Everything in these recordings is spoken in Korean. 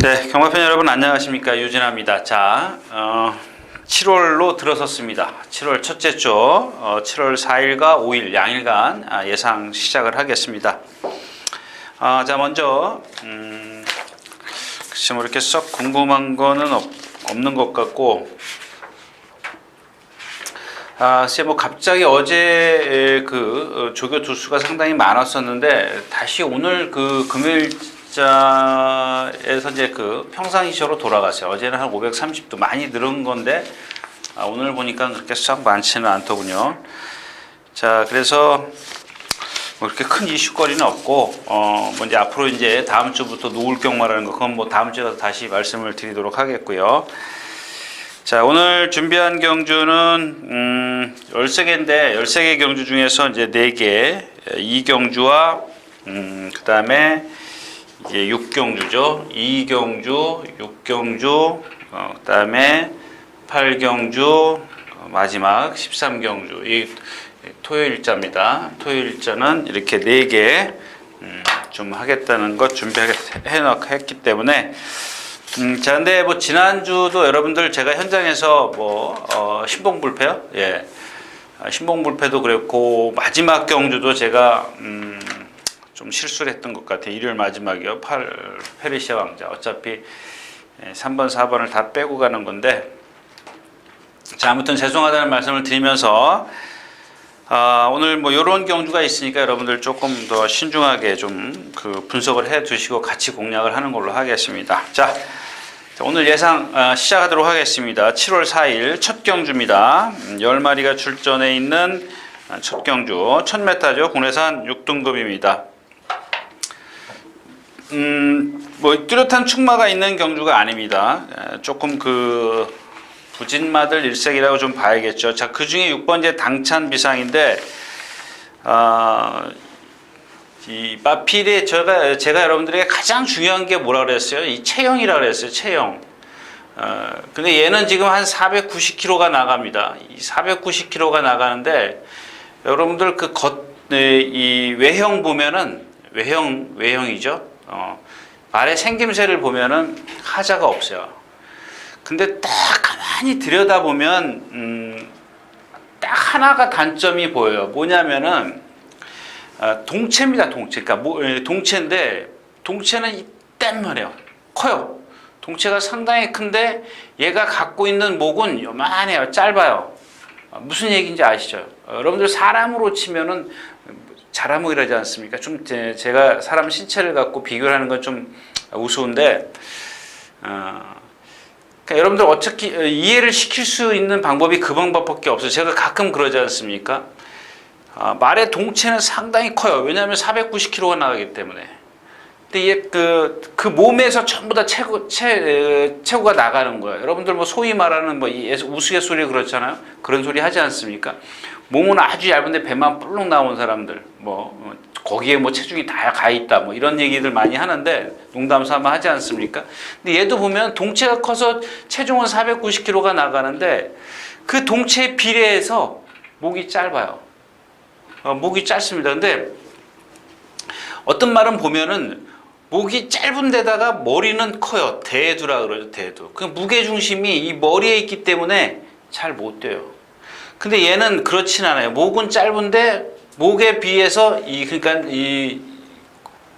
네, 경마팬 여러분 안녕하십니까, 유진아입니다. 자, 7월로 들어섰습니다. 7월 첫째 주 7월 4일과 5일 양일간 예상 시작을 하겠습니다. 자, 먼저 글쎄 뭐 이렇게 썩 궁금한 거는 없는 것 같고, 글쎄 뭐 갑자기 어제 그 조교 두수가 상당히 많았었는데 다시 오늘 그 금요일자에서 이제 그 평상시로 돌아갔어요. 어제는 한 530도 많이 늘은 건데 오늘 보니까 그렇게 썩 많지는 않더군요. 자, 그래서 뭐 그렇게 큰 이슈거리는 없고, 뭐 이제 앞으로 이제 다음 주부터 노을 경마라는 거, 그건 뭐 다음 주에 다시 말씀을 드리도록 하겠고요. 자, 오늘 준비한 경주는 13개인데 13개 경주 중에서 이제 4개 2경주와 그 다음에 이제 6경주죠. 2경주, 6경주, 그 다음에 8경주, 마지막 13경주. 이 토요일자입니다. 토요일자는 이렇게 4개 좀 하겠다는 것 준비했기 때문에 자, 근데 뭐 지난주도 여러분들 제가 현장에서 뭐 신봉불패요? 예. 신봉불패도 그랬고 마지막 경주도 제가 좀 실수를 했던 것 같아요. 일요일 마지막이요. 페르시아 왕자. 어차피 3번, 4번을 다 빼고 가는 건데, 자, 아무튼 죄송하다는 말씀을 드리면서 오늘 뭐 이런 경주가 있으니까 여러분들 조금 더 신중하게 좀 그 분석을 해 두시고 같이 공략을 하는 걸로 하겠습니다. 자, 오늘 예상 시작하도록 하겠습니다. 7월 4일 첫 경주입니다. 10마리가 출전해 있는 첫 경주 1000m죠. 국내산 6등급입니다. 뭐 뚜렷한 축마가 있는 경주가 아닙니다. 조금 그 부진마들 일색이라고 좀 봐야겠죠. 자, 그 중에 6번째 당찬 비상인데, 이 마필에 제가 여러분들에게 가장 중요한 게 뭐라 그랬어요? 이 체형이라 그랬어요. 체형. 근데 얘는 지금 한 490kg가 나갑니다. 이 490kg가 나가는데 여러분들 이 외형 보면은 외형이죠. 말의 생김새를 보면은 하자가 없어요. 근데 딱 가만히 들여다보면 딱 하나가 단점이 보여요. 뭐냐면은 동체입니다. 동체. 그러니까 동체인데 동체는 이딴 말이에요. 커요. 동체가 상당히 큰데 얘가 갖고 있는 목은 요만해요. 짧아요. 무슨 얘기인지 아시죠? 여러분들 사람으로 치면은 자라목이라지 않습니까? 좀 제가 사람 신체를 갖고 비교를 하는 건 좀 우스운데, 그러니까 여러분들 어떻게 이해를 시킬 수 있는 방법이 그 방법밖에 없어요. 제가 가끔 그러지 않습니까? 말의 동체는 상당히 커요. 왜냐하면 490kg가 나가기 때문에. 근데 얘 그 몸에서 전부 다 체구가 나가는 거예요. 여러분들 뭐 소위 말하는 뭐 우스갯소리 그렇잖아요. 그런 소리 하지 않습니까? 몸은 아주 얇은데 배만 뿔룩 나온 사람들, 뭐 거기에 뭐 체중이 다 가 있다, 뭐 이런 얘기들 많이 하는데 농담 삼아 하지 않습니까? 근데 얘도 보면 동체가 커서 체중은 490kg가 나가는데 그 동체에 비례해서 목이 짧아요. 목이 짧습니다. 근데 어떤 말은 보면은 목이 짧은 데다가 머리는 커요. 대두라 그러죠. 대두. 그 무게 중심이 이 머리에 있기 때문에 잘 못 돼요. 근데 얘는 그렇진 않아요. 목은 짧은데 목에 비해서 그러니까 이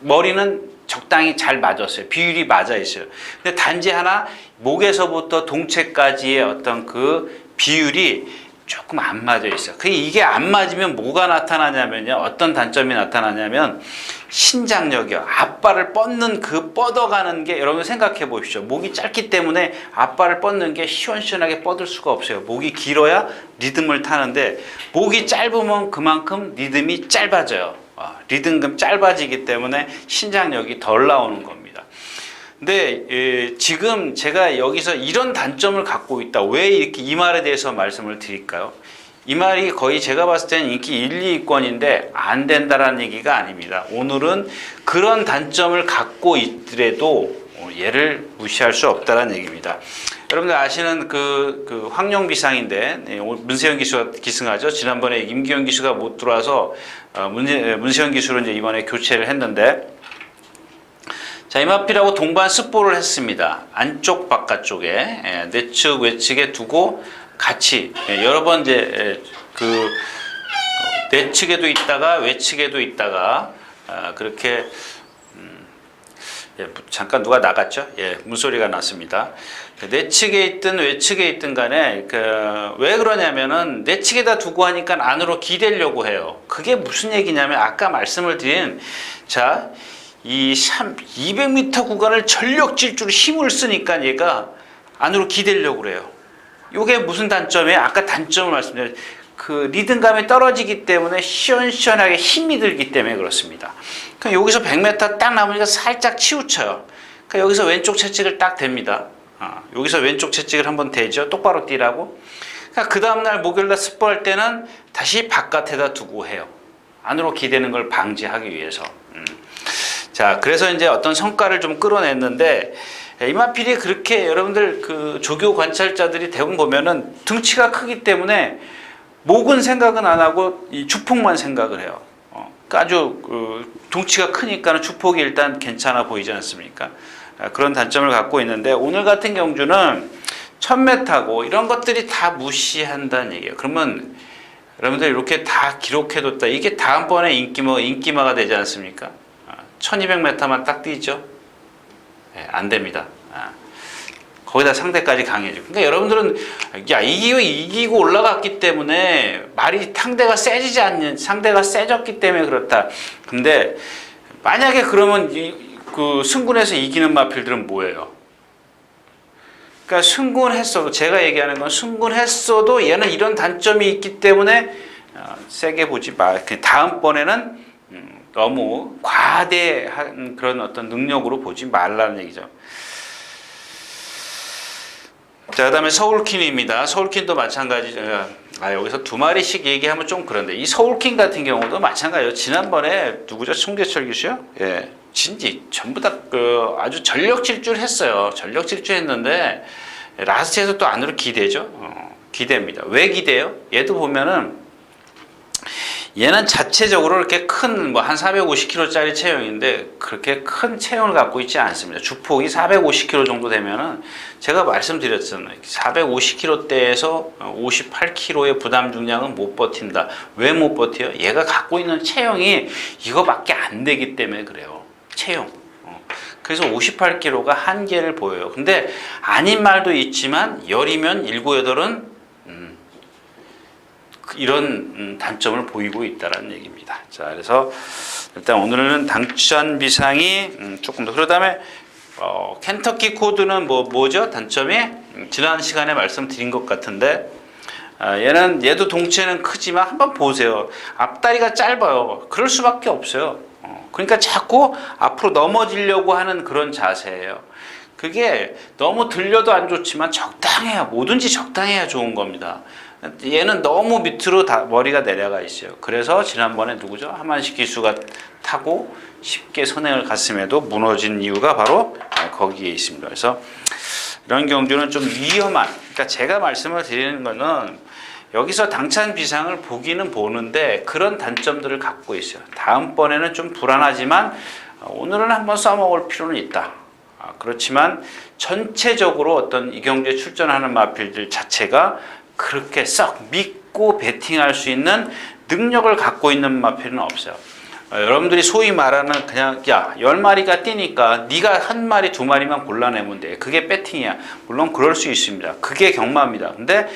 머리는 적당히 잘 맞았어요. 비율이 맞아 있어요. 근데 단지 하나 목에서부터 동체까지의 어떤 그 비율이 조금 안 맞아 있어요. 이게 안 맞으면 뭐가 나타나냐면요. 어떤 단점이 나타나냐면 신장력이요. 앞발을 뻗는 뻗어가는 게 여러분 생각해 보십시오. 목이 짧기 때문에 앞발을 뻗는 게 시원시원하게 뻗을 수가 없어요. 목이 길어야 리듬을 타는데 목이 짧으면 그만큼 리듬이 짧아져요. 리듬감 짧아지기 때문에 신장력이 덜 나오는 겁니다. 근데 지금 제가 여기서 이런 단점을 갖고 있다. 왜 이렇게 이 말에 대해서 말씀을 드릴까요? 이 말이 거의 제가 봤을 때는 인기 1, 2위권인데 안 된다라는 얘기가 아닙니다. 오늘은 그런 단점을 갖고 있더라도 얘를 무시할 수 없다라는 얘기입니다. 여러분들 아시는 그 황룡비상인데 문세현 기수가 기승하죠. 지난번에 임기현 기수가 못 들어와서 문세현 기수로 이제 이번에 교체를 했는데, 자, 이마필하고 동반 습보를 했습니다. 안쪽 바깥쪽에 내측 외측에 두고 같이 여러 번 이제 그 내측에도 있다가 외측에도 있다가 그렇게 잠깐 누가 나갔죠? 문소리가 났습니다. 내측에 있든 외측에 있든 간에 왜 그러냐면은 내측에다 두고 하니까 안으로 기대려고 해요. 그게 무슨 얘기냐면 아까 말씀을 드린 자, 이 200m 구간을 전력 질주로 힘을 쓰니까 얘가 안으로 기대려고 그래요. 이게 무슨 단점이에요? 아까 단점을 말씀드렸죠. 그 리듬감이 떨어지기 때문에 시원시원하게 힘이 들기 때문에 그렇습니다. 그럼 여기서 100m 딱 남으니까 살짝 치우쳐요. 그러니까 여기서 왼쪽 채찍을 딱 댑니다. 여기서 왼쪽 채찍을 한번 대죠. 똑바로 뛰라고. 그러니까 그 다음날 목요일날 습보할 때는 다시 바깥에다 두고 해요. 안으로 기대는 걸 방지하기 위해서. 자, 그래서 이제 어떤 성과를 좀 끌어냈는데 이마필이 그렇게 여러분들 그 조교 관찰자들이 대부분 보면은 등치가 크기 때문에 목은 생각은 안 하고 이 주폭만 생각을 해요. 그러니까 아주 덩치가 크니까 주폭이 일단 괜찮아 보이지 않습니까? 그런 단점을 갖고 있는데 오늘 같은 경주는 1000m고 이런 것들이 다 무시한다는 얘기예요. 그러면 여러분들 이렇게 다 기록해뒀다. 이게 다음번에 인기마가 되지 않습니까? 1200m만 딱 뛰죠. 안 됩니다. 거기다 상대까지 강해져. 그러니까 여러분들은 이기고 올라갔기 때문에 말이 상대가 세졌기 때문에 그렇다. 근데 만약에 그러면 그 승군에서 이기는 마필들은 뭐예요? 그러니까 승군했어도 제가 얘기하는 건 승군했어도 얘는 이런 단점이 있기 때문에 세게 보지 마. 다음번에는 너무 과대한 그런 어떤 능력으로 보지 말라는 얘기죠. 자, 그 다음에 서울킨입니다. 서울킨도 마찬가지. 여기서 두 마리씩 얘기하면 좀 그런데 이 서울킨 같은 경우도 마찬가지예요. 지난번에 누구죠? 송대철 교수요? 전부 다 아주 전력 질주를 했어요. 전력 질주했는데 라스트에서 또 안으로 기대죠. 기대입니다. 왜 기대요? 얘도 보면은 얘는 자체적으로 이렇게 큰 한 450kg짜리 체형인데 그렇게 큰 체형을 갖고 있지 않습니다. 주폭이 450kg 정도 되면은 제가 말씀드렸잖아요. 450kg대에서 58kg의 부담 중량은 못 버틴다. 왜 못 버텨요? 얘가 갖고 있는 체형이 이거밖에 안 되기 때문에 그래요. 체형. 그래서 58kg가 한계를 보여요. 근데 아닌 말도 있지만 열이면 7, 8은 이런 단점을 보이고 있다는 얘기입니다. 자, 그래서 일단 오늘은 당천 비상이 조금 더 그러다음에 켄터키 코드는 뭐죠? 단점이 지난 시간에 말씀드린 것 같은데 얘도 동체는 크지만 한번 보세요. 앞다리가 짧아요. 그럴 수밖에 없어요. 그러니까 자꾸 앞으로 넘어지려고 하는 그런 자세예요. 그게 너무 들려도 안 좋지만 적당해야 뭐든지 적당해야 좋은 겁니다. 얘는 너무 밑으로 머리가 내려가 있어요. 그래서 지난번에 누구죠? 하만식 기수가 타고 쉽게 선행을 갔음에도 무너진 이유가 바로 거기에 있습니다. 그래서 이런 경주는 좀 위험한, 그러니까 제가 말씀을 드리는 거는 여기서 당찬 비상을 보기는 보는데 그런 단점들을 갖고 있어요. 다음번에는 좀 불안하지만 오늘은 한번 써먹을 필요는 있다. 그렇지만 전체적으로 어떤 이 경주에 출전하는 마필들 자체가 그렇게 썩 믿고 베팅할 수 있는 능력을 갖고 있는 마필은 없어요. 여러분들이 소위 말하는 그냥 10마리가 뛰니까 네가 한 마리, 두 마리만 골라내면 돼. 그게 배팅이야. 물론 그럴 수 있습니다. 그게 경마입니다. 근데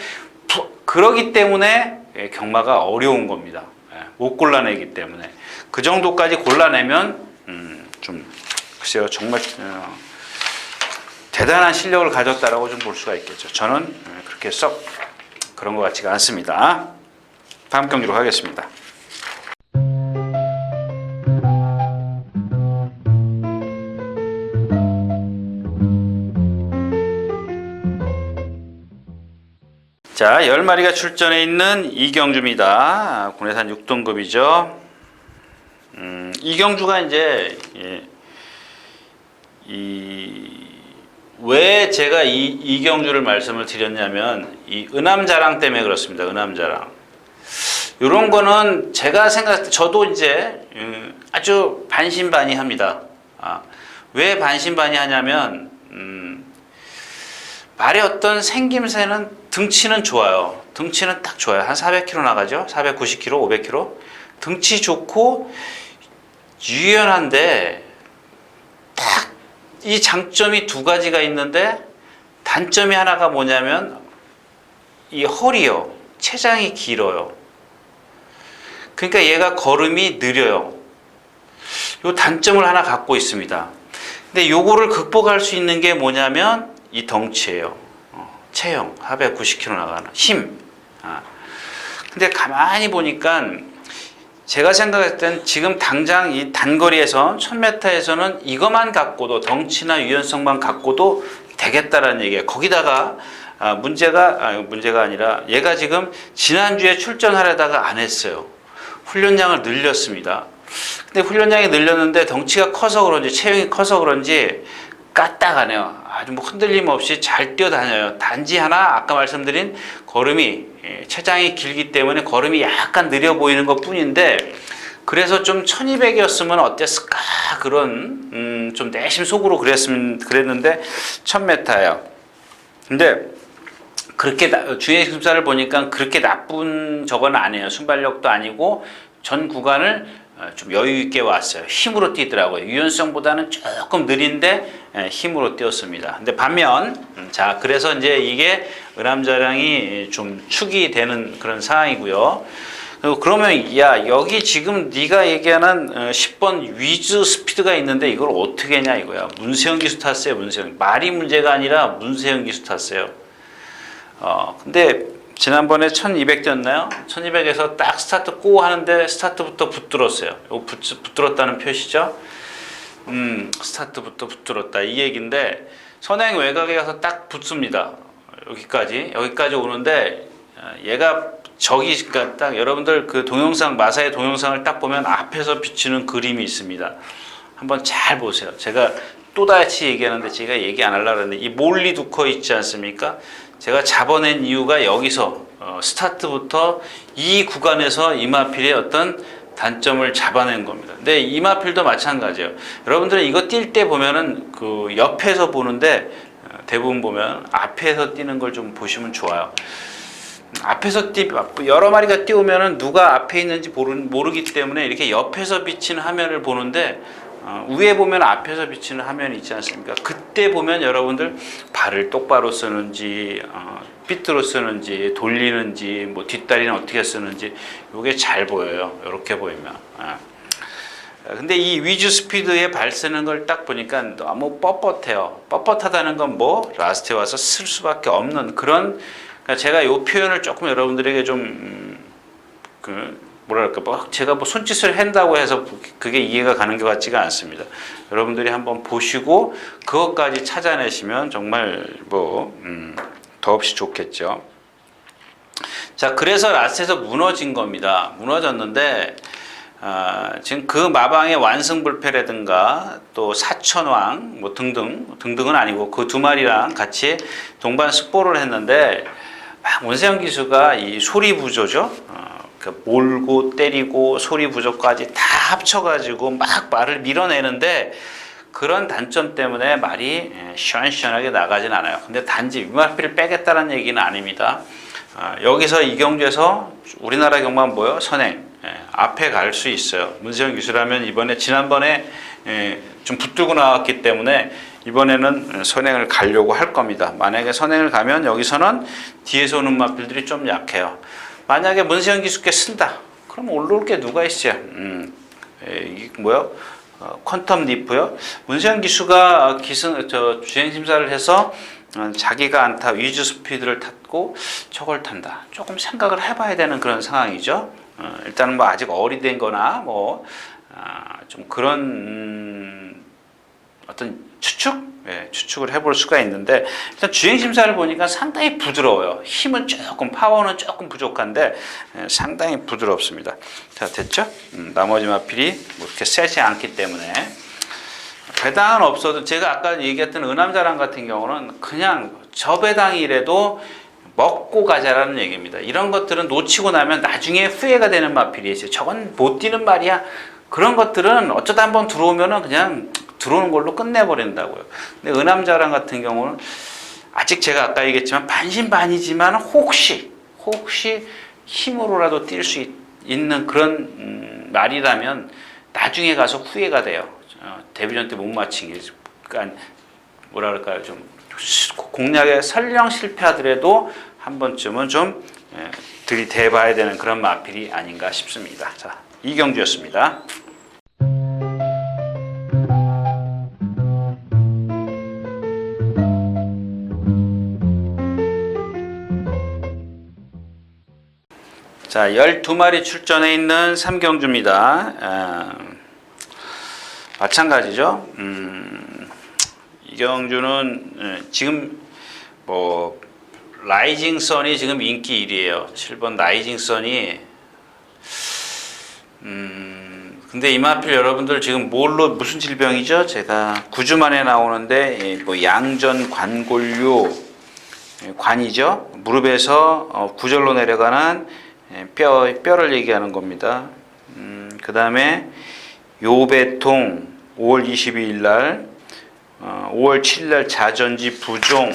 그러기 때문에 경마가 어려운 겁니다. 못 골라내기 때문에. 그 정도까지 골라내면 좀 글쎄요. 정말 대단한 실력을 가졌다라고 좀 볼 수가 있겠죠. 저는 그렇게 썩 그런 것 같지가 않습니다. 다음 경기로 가겠습니다. 자, 10마리가 출전해 있는 이경주입니다. 군해산 6등급이죠. 이경주가 이제 왜 제가 이경주를 말씀을 드렸냐면 이 은암자랑 때문에 그렇습니다. 은암자랑. 이런 거는 제가 저도 이제 아주 반신반의합니다. 왜 반신반의하냐면 말의 어떤 생김새는 등치는 좋아요. 등치는 딱 좋아요. 한 400kg 나가죠. 490kg, 500kg. 등치 좋고 유연한데 딱 이 장점이 두 가지가 있는데 단점이 하나가 뭐냐면 이 허리요. 체장이 길어요. 그러니까 얘가 걸음이 느려요. 요 단점을 하나 갖고 있습니다. 근데 요거를 극복할 수 있는 게 뭐냐면 이 덩치예요. 체형 490kg 나가는 힘. 근데 가만히 보니까 제가 생각했을 땐 지금 당장 이 단거리에서 1000m에서는 이것만 갖고도 덩치나 유연성만 갖고도 되겠다라는 얘기예요. 거기다가 문제가 아니라 얘가 지금 지난주에 출전하려다가 안 했어요. 훈련량을 늘렸습니다. 근데 훈련량이 늘렸는데 덩치가 커서 그런지 체형이 커서 그런지 까딱하네요. 아주 뭐 흔들림 없이 잘 뛰어다녀요. 단지 하나 아까 말씀드린 걸음이 체장이 길기 때문에 걸음이 약간 느려 보이는 것 뿐인데 그래서 좀 1200이었으면 어땠을까 그런 좀 내심 속으로 그랬는데 1000m예요. 근데 그렇게 주행 심사를 보니까 그렇게 나쁜 저건 아니에요. 순발력도 아니고 전 구간을 좀 여유 있게 왔어요. 힘으로 뛰더라고요. 유연성보다는 조금 느린데 힘으로 뛰었습니다. 근데 반면 자 그래서 이제 이게 의람자량이 좀 축이 되는 그런 상황이고요. 그러면 야 여기 지금 네가 얘기하는 10번 위즈 스피드가 있는데 이걸 어떻게 했냐 이거야. 문세영 기수 탔어요. 문세영 말이 문제가 아니라 문세영 기수 탔어요. 근데 지난번에 1200 뛰었나요? 1200에서 딱 스타트 고 하는데 스타트부터 붙들었어요. 이거 붙들었다는 표시죠. 스타트부터 붙들었다 이 얘기인데 선행 외곽에 가서 딱 붙습니다. 여기까지 오는데 얘가 그러니까 딱 여러분들 그 동영상 마사의 동영상을 딱 보면 앞에서 비추는 그림이 있습니다. 한번 잘 보세요. 제가 또다시 얘기하는데 제가 얘기 안 하려고 했는데 이 몰리 두커 있지 않습니까? 제가 잡아낸 이유가 여기서 스타트부터 이 구간에서 이마필의 어떤 단점을 잡아낸 겁니다. 근데 이마필도 마찬가지예요. 여러분들은 이거 뛸 때 보면은 그 옆에서 보는데 대부분 보면 앞에서 뛰는 걸 좀 보시면 좋아요. 앞에서 여러 마리가 뛰어오면은 누가 앞에 있는지 모르기 때문에 이렇게 옆에서 비치는 화면을 보는데 위에 보면 앞에서 비치는 화면이 있지 않습니까? 그때 보면 여러분들 발을 똑바로 쓰는지 삐뚤어 쓰는지 돌리는지 뭐 뒷다리는 어떻게 쓰는지 이게 잘 보여요. 이렇게 보이면. 근데 이 위주 스피드에 발 쓰는 걸 딱 보니까 너무 뻣뻣해요. 뻣뻣하다는 건 뭐 라스트에 와서 쓸 수밖에 없는 그런. 그러니까 제가 이 표현을 조금 여러분들에게 좀 뭐랄까 제가 뭐 손짓을 한다고 해서 그게 이해가 가는 것 같지가 않습니다. 여러분들이 한번 보시고 그것까지 찾아내시면 정말 뭐 더없이 좋겠죠. 자 그래서 라스트에서 무너진 겁니다. 무너졌는데 지금 그 마방의 완승불패라든가 또 사천왕 뭐 등등은 아니고 그 두 마리랑 같이 동반 스포를 했는데 문세영 기수가 이 소리 부조죠. 몰고 때리고 소리 부조까지 다 합쳐가지고 막 말을 밀어내는데 그런 단점 때문에 말이 시원시원하게 나가진 않아요. 근데 단지 위마필을 빼겠다는 얘기는 아닙니다. 여기서 이경주에서 우리나라 경만 뭐요? 선행 앞에 갈 수 있어요. 문세영 기수라면 지난번에 좀 붙들고 나왔기 때문에 이번에는 선행을 가려고 할 겁니다. 만약에 선행을 가면 여기서는 뒤에서 오는 마필들이 좀 약해요. 만약에 문세영 기수께 쓴다. 그럼 올라올 게 누가 있어요? 이게 뭐요? 퀀텀 리프요. 문세영 기수가 주행 심사를 해서 자기가 안타 위주 스피드를 탔고 저걸 탄다. 조금 생각을 해봐야 되는 그런 상황이죠. 일단은 뭐 아직 어리된거나 뭐 좀 그런 어떤 추측을 해볼 수가 있는데 일단 주행 심사를 보니까 상당히 부드러워요. 힘은 조금 파워는 조금 부족한데 상당히 부드럽습니다. 자 됐죠? 나머지 마필이 뭐 이렇게 세지 않기 때문에 배당은 없어도 제가 아까 얘기했던 은암자랑 같은 경우는 그냥 저 배당이라도 먹고 가자라는 얘기입니다. 이런 것들은 놓치고 나면 나중에 후회가 되는 마필이 있어요. 저건 못 뛰는 말이야. 그런 것들은 어쩌다 한번 들어오면은 그냥 들어오는 걸로 끝내버린다고요. 근데 은암자랑 같은 경우는 아직 제가 아까 얘기했지만 반신반의지만 혹시 힘으로라도 뛸 수 있는 그런 말이라면 나중에 가서 후회가 돼요. 데뷔전 때 못 맞힌 게, 그러니까 뭐라 그럴까요? 좀 공략에 설령 실패하더라도 한 번쯤은 좀 들이대봐야 되는 그런 마필이 아닌가 싶습니다. 자, 이경주였습니다. 자, 12마리 출전해 있는 삼경주입니다. 마찬가지죠. 이경주는 지금 뭐 라이징 선이 지금 인기 1위에요. 7번 라이징 선이 근데 이마필 여러분들 지금 뭘로 무슨 질병이죠? 제가 9주 만에 나오는데 뭐 양전 관골류 관이죠. 무릎에서 구절로 내려가는 뼈를 얘기하는 겁니다. 그 다음에 요배통 5월 22일 날, 5월 7일 날 자전지 부종,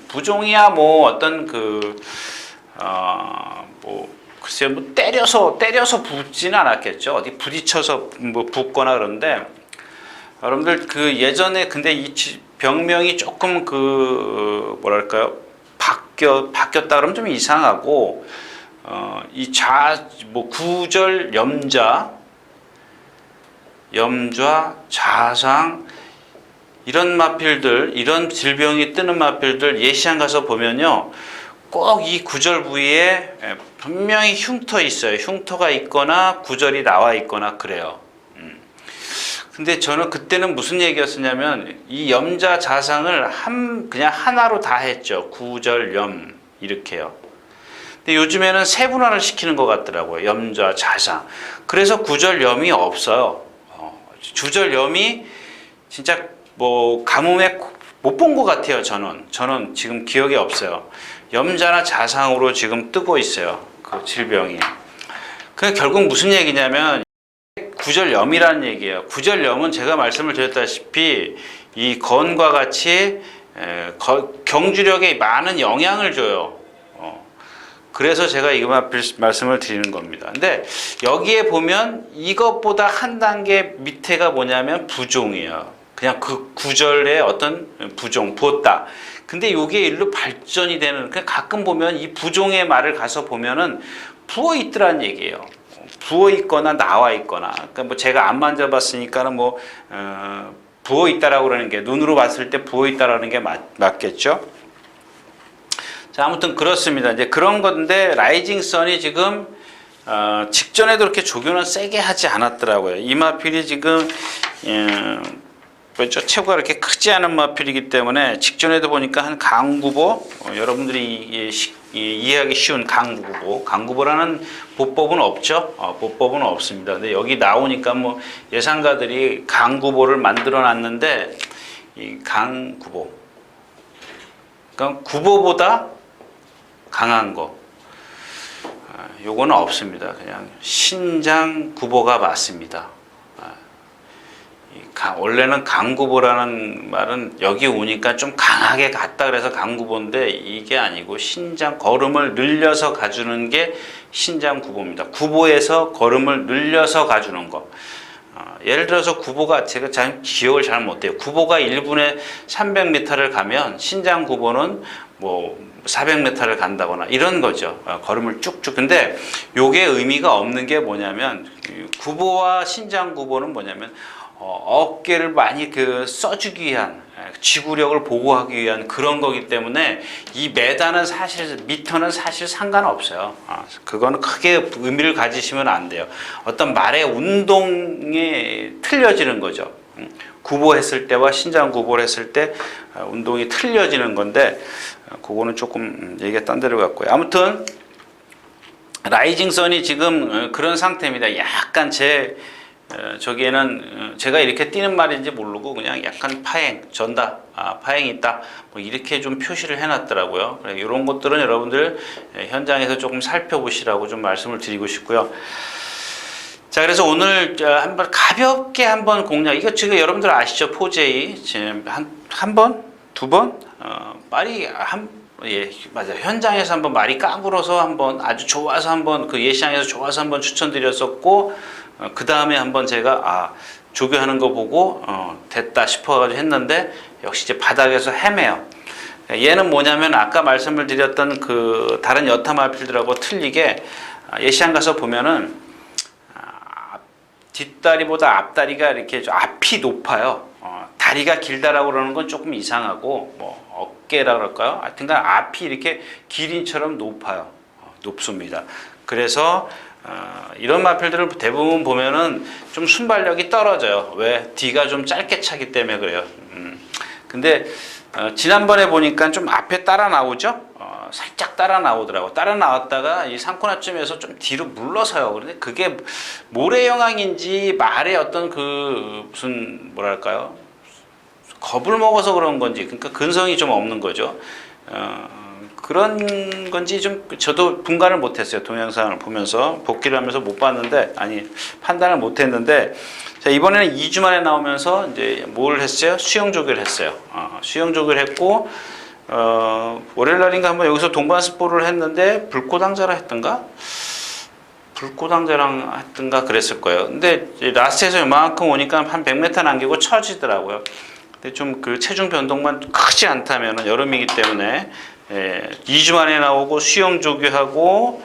부종이야 뭐 어떤 뭐 글쎄요 뭐 때려서 붓지는 않았겠죠. 어디 부딪혀서 뭐 붓거나 그런데 여러분들 그 예전에 근데 이 병명이 조금 뭐랄까요 바뀌었다 그러면 좀 이상하고. 뭐 구절 염좌, 자상 이런 마필들, 이런 질병이 뜨는 마필들 예시안 가서 보면요, 꼭 이 구절 부위에 분명히 흉터 있어요. 흉터가 있거나 구절이 나와 있거나 그래요. 근데 저는 그때는 무슨 얘기였었냐면 이 염좌 자상을 그냥 하나로 다 했죠. 구절 염 이렇게요. 근데 요즘에는 세분화를 시키는 것 같더라고요. 염좌, 자상. 그래서 구절염이 없어요. 주절염이 진짜 뭐 가뭄에 못 본 것 같아요. 저는 지금 기억이 없어요. 염좌나 자상으로 지금 뜨고 있어요. 그 질병이. 그 결국 무슨 얘기냐면 구절염이라는 얘기예요. 구절염은 제가 말씀을 드렸다시피 이 건과 같이 경주력에 많은 영향을 줘요. 그래서 제가 이거 말씀을 드리는 겁니다. 근데 여기에 보면 이것보다 한 단계 밑에가 뭐냐면 부종이에요. 그냥 그 구절의 어떤 부종, 부었다. 근데 이게 일로 발전이 되는, 그냥 가끔 보면 이 부종의 말을 가서 보면은 부어 있더란 얘기예요. 부어 있거나 나와 있거나. 그러니까 뭐 제가 안 만져봤으니까는 뭐, 부어 있다라고 그러는 게, 눈으로 봤을 때 부어 있다라는 게 맞겠죠? 자, 아무튼 그렇습니다. 이제 그런 건데 라이징 선이 지금 직전에도 그렇게 조교는 세게 하지 않았더라고요. 이 마필이 지금 그렇죠. 체구가 그렇게 크지 않은 마필이기 때문에 직전에도 보니까 한 강구보, 여러분들이 이해하기 쉬운 강구보라는 보법은 없죠. 보법은 없습니다. 근데 여기 나오니까 뭐 예상가들이 강구보를 만들어 놨는데 이 강구보, 그러니까 구보보다 강한 거, 요거는 없습니다. 그냥 신장 구보가 맞습니다. 원래는 강구보라는 말은 여기 오니까 좀 강하게 갔다 그래서 강구보인데 이게 아니고 신장 걸음을 늘려서 가주는 게 신장 구보입니다. 구보에서 걸음을 늘려서 가주는 거. 예를 들어서 구보가 제가 잘 기억을 잘 못해요. 구보가 1분에 300m를 가면 신장 구보는 뭐 400m를 간다거나 이런 거죠. 걸음을 쭉쭉. 근데 요게 의미가 없는 게 뭐냐면 구보와 신장 구보는 뭐냐면 어깨를 많이 써주기 위한, 지구력을 보호하기 위한 그런 거기 때문에 이 미터는 사실 상관없어요. 그거는 크게 의미를 가지시면 안 돼요. 어떤 말의 운동에 틀려지는 거죠. 구보했을 때와 신장 구보를 했을 때 운동이 틀려지는 건데 그거는 조금 얘기가 딴 데로 갔고요. 아무튼 라이징 선이 지금 그런 상태입니다. 약간 저기에는 제가 이렇게 뛰는 말인지 모르고 그냥 약간 파행이 있다. 뭐 이렇게 좀 표시를 해놨더라고요. 이런 것들은 여러분들 현장에서 조금 살펴보시라고 좀 말씀을 드리고 싶고요. 자, 그래서 오늘 한번 가볍게 한번 공략. 이거 지금 여러분들 아시죠? 포제이 지금 한 번, 두 번, 말이 예, 맞아요. 현장에서 한번 말이 까불어서 한번 아주 좋아서 한번 그 예시장에서 좋아서 한번 추천드렸었고, 그 다음에 한번 제가 조교하는 거 보고 됐다 싶어가지고 했는데 역시 이제 바닥에서 헤매요. 얘는 뭐냐면 아까 말씀을 드렸던 그 다른 여타 마필들하고 틀리게 예시장 가서 보면은 뒷다리보다 앞다리가 이렇게 앞이 높아요. 다리가 길다라고 그러는 건 조금 이상하고 뭐 어깨라 그럴까요? 하여튼간 앞이 이렇게 기린처럼 높아요. 높습니다. 그래서 이런 마필들을 대부분 보면은 좀 순발력이 떨어져요. 왜? 뒤가 좀 짧게 차기 때문에 그래요. 근데 지난번에 보니까 좀 앞에 따라 나오죠? 살짝 따라 나오더라고. 따라 나왔다가 이 상코나쯤에서 좀 뒤로 물러서요. 그런데 그게 모래 영향인지 말의 어떤 그 무슨 뭐랄까요? 겁을 먹어서 그런 건지, 그러니까 근성이 좀 없는 거죠. 그런 건지 좀 저도 분간을 못했어요. 동영상을 보면서 복귀를 하면서 못 봤는데, 아니 판단을 못했는데, 자, 이번에는 2주 만에 나오면서 이제 뭘 했어요? 수영 조교를 했어요. 수영 조교를 했고, 월요일 날인가 한번 여기서 동반 스포를 했는데 불꽃왕자라 했던가? 불꽃왕자랑 했던가 그랬을 거예요. 근데 라스트에서 이만큼 오니까 한 100m 남기고 처지더라고요. 근데 좀 그 체중 변동만 크지 않다면 여름이기 때문에 2주 만에 나오고 수영 조교하고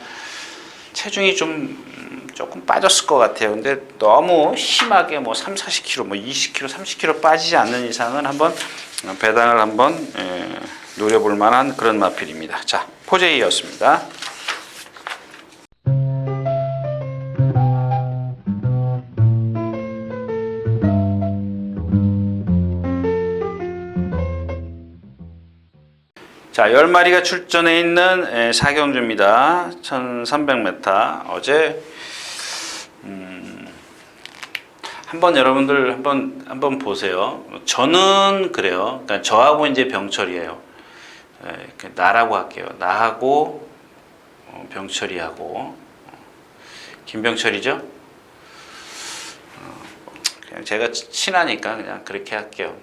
체중이 조금 빠졌을 것 같아요. 근데 너무 심하게 뭐 3, 40kg, 뭐 20kg, 30kg 빠지지 않는 이상은 한번 배당을 한번 노려볼 만한 그런 마필입니다. 자, 포제이였습니다. 자, 10마리가 출전해 있는 사경주입니다. 1300m. 어제 한번 여러분들 한번 보세요. 저는 그래요. 그러니까 저하고 이제 병철이에요. 나라고 할게요. 나하고 병철이하고 김병철이죠. 그냥 제가 친하니까 그냥 그렇게 할게요.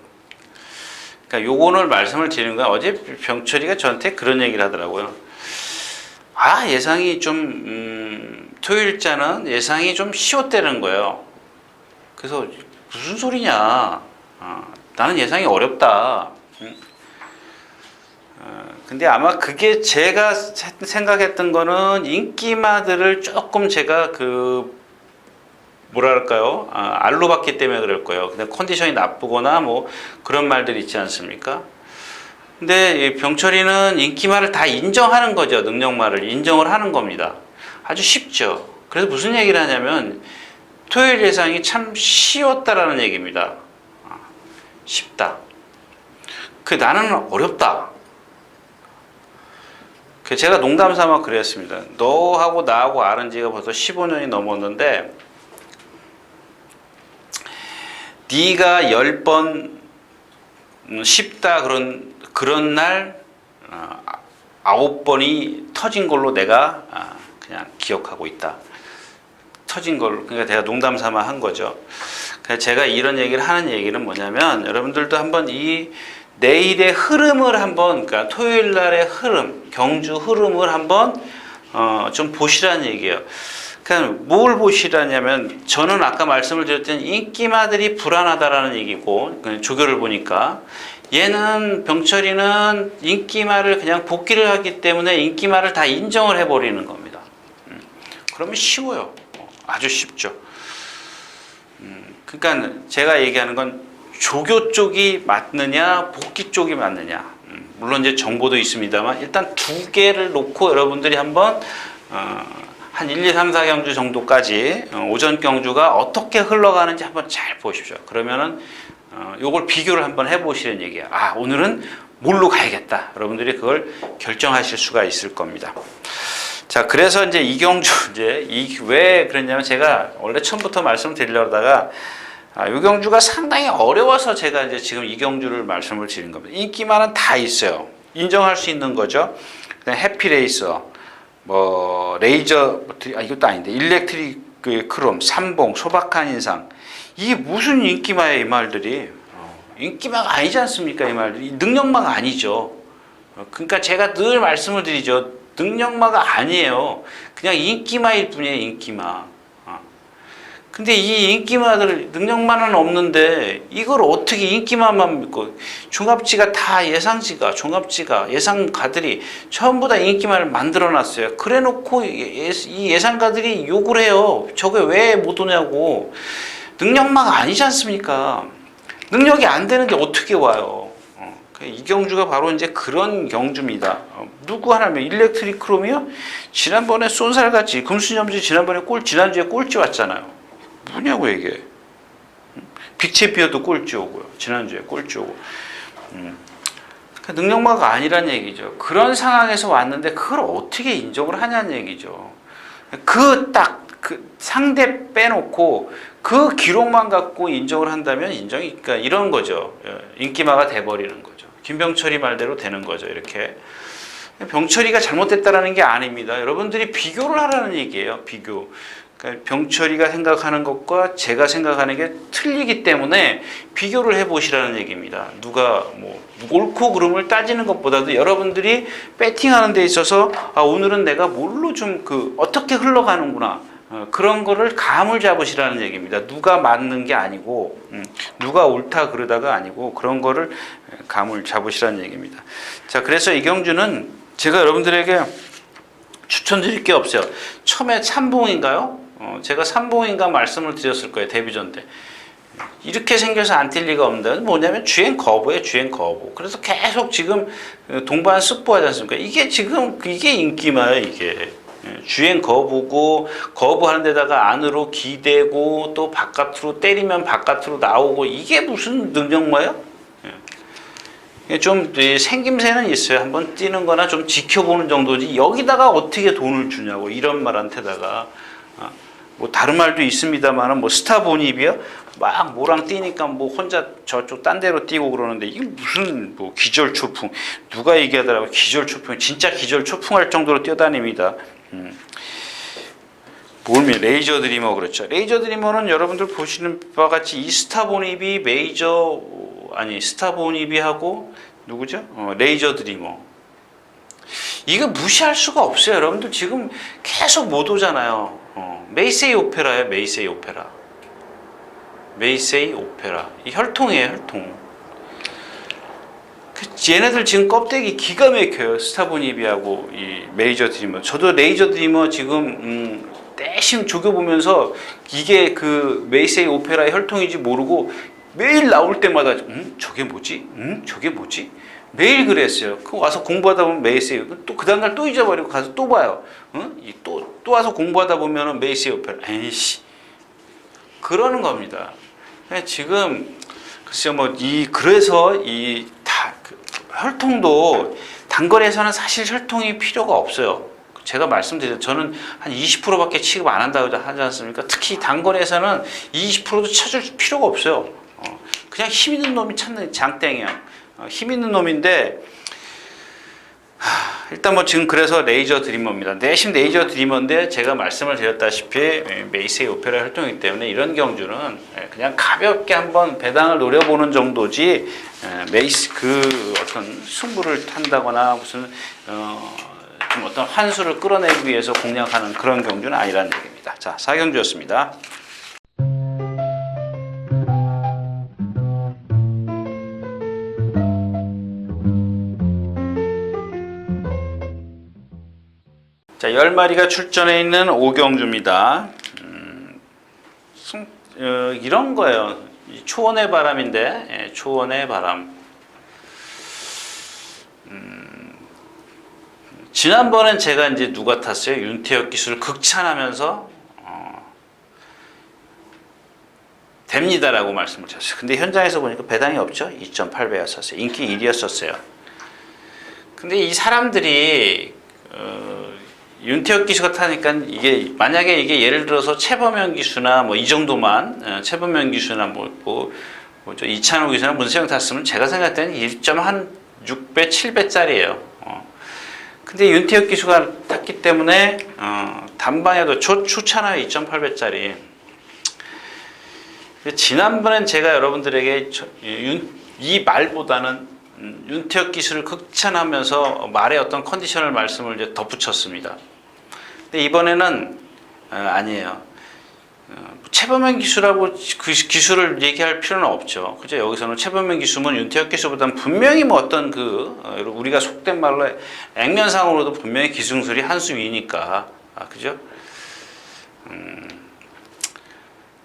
그러니까 요거를 말씀을 드리는 거야. 어제 병철이가 저한테 그런 얘기를 하더라고요. 예상이 좀 토요일자는 예상이 좀 쉬웠다는 거예요. 그래서 무슨 소리냐? 나는 예상이 어렵다. 근데 아마 그게 제가 생각했던 거는 인기마들을 조금 제가 뭐랄까요? 알로 봤기 때문에 그럴 거예요. 근데 컨디션이 나쁘거나 뭐 그런 말들이 있지 않습니까? 근데 병철이는 인기말을 다 인정하는 거죠. 능력말을 인정을 하는 겁니다. 아주 쉽죠. 그래서 무슨 얘기를 하냐면 토요일 예상이 참 쉬웠다라는 얘기입니다. 쉽다. 나는 어렵다. 제가 농담 삼아 그랬습니다. 너하고 나하고 아는 지가 벌써 15년이 넘었는데 네가 10번 쉽다 그런 날 9번이 터진 걸로 내가 그냥 기억하고 있다. 터진 걸로. 그러니까 내가 농담 삼아 한 거죠. 그래서 제가 이런 얘기를 하는 얘기는 뭐냐면 여러분들도 한번 이 내일의 흐름을 한번, 그러니까 토요일 날의 흐름, 경주 흐름을 한번 좀 보시라는 얘기예요. 그러니까 뭘 보시라냐면 저는 아까 말씀을 드렸던 인기마들이 불안하다라는 얘기고, 조교를 보니까 얘는 병철이는 인기마를 그냥 복귀를 하기 때문에 인기마를 다 인정을 해버리는 겁니다. 그러면 쉬워요. 아주 쉽죠. 그러니까 제가 얘기하는 건 조교 쪽이 맞느냐 복귀 쪽이 맞느냐, 물론 이제 정보도 있습니다만 일단 두 개를 놓고 여러분들이 한번 한 1, 2, 3, 4경주 정도까지 오전 경주가 어떻게 흘러가는지 한번 잘 보십시오. 그러면은 요걸 비교를 한번 해보시는 얘기야. 오늘은 뭘로 가야겠다. 여러분들이 그걸 결정하실 수가 있을 겁니다. 자, 그래서 이제 이경주 왜 그랬냐면 제가 원래 처음부터 말씀드리려다가 이 경주가 상당히 어려워서 제가 이제 지금 이 경주를 말씀을 드린 겁니다. 인기만은 다 있어요. 인정할 수 있는 거죠. 그냥 해피레이서, 뭐 레이저, 이것도 아닌데 일렉트릭 그 크롬, 삼봉, 소박한 인상. 이게 무슨 인기마야 이 말들이. 인기마가 아니지 않습니까 이 말들이. 능력마가 아니죠. 그러니까 제가 늘 말씀을 드리죠. 능력마가 아니에요. 그냥 인기마일 뿐이에요 인기마. 근데 이 인기마들 능력만은 없는데 이걸 어떻게 인기마만 믿고 종합지가 다 예상지가 종합지가 예상가들이 전부 다 인기마를 만들어 놨어요. 그래 놓고 이 예상가들이 욕을 해요. 저게 왜 못 오냐고. 능력마가 아니지 않습니까? 능력이 안 되는데 어떻게 와요? 이 경주가 바로 이제 그런 경주입니다. 누구 하나면 일렉트릭 크롬이요? 지난번에 쏜살같이 금수염지 지난주에 꼴찌 왔잖아요. 뭐냐고 이게. 빅챔피언도 꼴찌 오고요. 지난주에 꼴찌 오고. 그러니까 능력마가 아니란 얘기죠. 그런 상황에서 왔는데 그걸 어떻게 인정을 하냐는 얘기죠. 그 상대 빼놓고 그 기록만 갖고 인정을 한다면 그러니까 이런 거죠. 인기마가 돼버리는 거죠. 김병철이 말대로 되는 거죠. 이렇게. 병철이가 잘못됐다라는 게 아닙니다. 여러분들이 비교를 하라는 얘기예요. 비교. 그러니까 병철이가 생각하는 것과 제가 생각하는 게 틀리기 때문에 비교를 해보시라는 얘기입니다. 누가 옳고 그름을 따지는 것보다도 여러분들이 배팅하는 데 있어서 오늘은 내가 뭘로 좀 어떻게 흘러가는구나. 그런 거를 감을 잡으시라는 얘기입니다. 누가 맞는 게 아니고 누가 옳다 그러다가 아니고 그런 거를 감을 잡으시라는 얘기입니다. 자, 그래서 이 경주는 제가 여러분들에게 추천드릴 게 없어요. 처음에 삼봉인가요? 제가 삼봉인가 말씀을 드렸을 거예요. 데뷔전 때. 이렇게 생겨서 안 뛸 리가 없는데 뭐냐면 주행 거부예요. 주행 거부. 그래서 계속 지금 동반 습부하지 않습니까? 이게 인기마예요. 이게. 주행 거부고 거부하는 데다가 안으로 기대고 또 바깥으로 때리면 바깥으로 나오고 이게 무슨 능력마예요? 좀 생김새는 있어요. 한번 뛰는 거나 좀 지켜보는 정도지 여기다가 어떻게 돈을 주냐고 이런 말한테다가 다른 말도 있습니다만 스타본입이요? 막 뭐랑 뛰니까 혼자 저쪽 딴 데로 뛰고 그러는데 이게 무슨 기절초풍 누가 얘기하더라고요. 기절초풍 진짜 기절초풍할 정도로 뛰어다닙니다. 레이저 드리머 그렇죠. 레이저 드리머는 여러분들 보시는 바와 같이 이 스타본입이 스타본입이하고 누구죠? 레이저 드리머. 이거 무시할 수가 없어요. 여러분들 지금 계속 못 오잖아요. 메이세이 오페라예요. 메이세이 오페라. 메이세이 오페라. 이 혈통이에요. 혈통. 얘네들 지금 껍데기 기가 막혀요. 스타본입이하고 이 레이저 드리머. 저도 레이저 드리머 지금 떼심 조겨보면서 이게 메이세이 오페라의 혈통인지 모르고 매일 나올 때마다 저게 뭐지? 저게 뭐지? 매일 그랬어요. 와서 공부하다 보면 메이세이 또 그 다음날 또 잊어버리고 가서 또 봐요. 또 와서 공부하다 보면은 메이세이 오페라. 에이씨 그러는 겁니다. 지금 글쎄요 그래서 혈통도 단거리에서는 사실 혈통이 필요가 없어요. 제가 말씀드렸죠. 저는 한 20%밖에 취급 안 한다고 하지 않습니까? 특히 단거리에서는 20%도 찾을 필요가 없어요. 그냥 힘 있는 놈이 찾는 장땡이야. 힘 있는 놈인데 일단 지금 그래서 레이저 드리머입니다. 내심 레이저 드리머인데 제가 말씀을 드렸다시피 메이세이 오페라 활동이기 때문에 이런 경주는 그냥 가볍게 한번 배당을 노려보는 정도지 어떤 승부를 탄다거나 무슨 좀 어떤 환수를 끌어내기 위해서 공략하는 그런 경주는 아니라는 얘기입니다. 자, 4경주였습니다. 자, 10마리가 출전해 있는 5경주입니다. 이런 거예요. 초원의 바람인데, 초원의 바람. 지난번엔 제가 이제 누가 탔어요? 윤태혁 기술을 극찬하면서, 됩니다라고 말씀을 드렸어요. 근데 현장에서 보니까 배당이 없죠? 2.8배였었어요. 인기 1위였었어요. 근데 이 사람들이, 윤태혁 기수가 타니까 만약에 이게 예를 들어서 최범현 기수나 이 정도만 최범현 기수나 이찬호 기수나 문세영 탔으면 제가 생각할 때는 1.6배 7배짜리예요. 근데 윤태혁 기수가 탔기 때문에 단방에도 좋잖아요. 2.8배짜리. 지난번엔 제가 여러분들에게 이 말보다는 윤태혁 기술을 극찬하면서 말의 어떤 컨디션을 말씀을 이제 덧붙였습니다. 근데 이번에는 아니에요. 최범현 기수라고 그 기술을 얘기할 필요는 없죠. 그죠? 여기서는 최범현 기수는 윤태혁 기수보다는 분명히 뭐 어떤 우리가 속된 말로 액면상으로도 분명히 기술이 한 수 위니까. 그죠?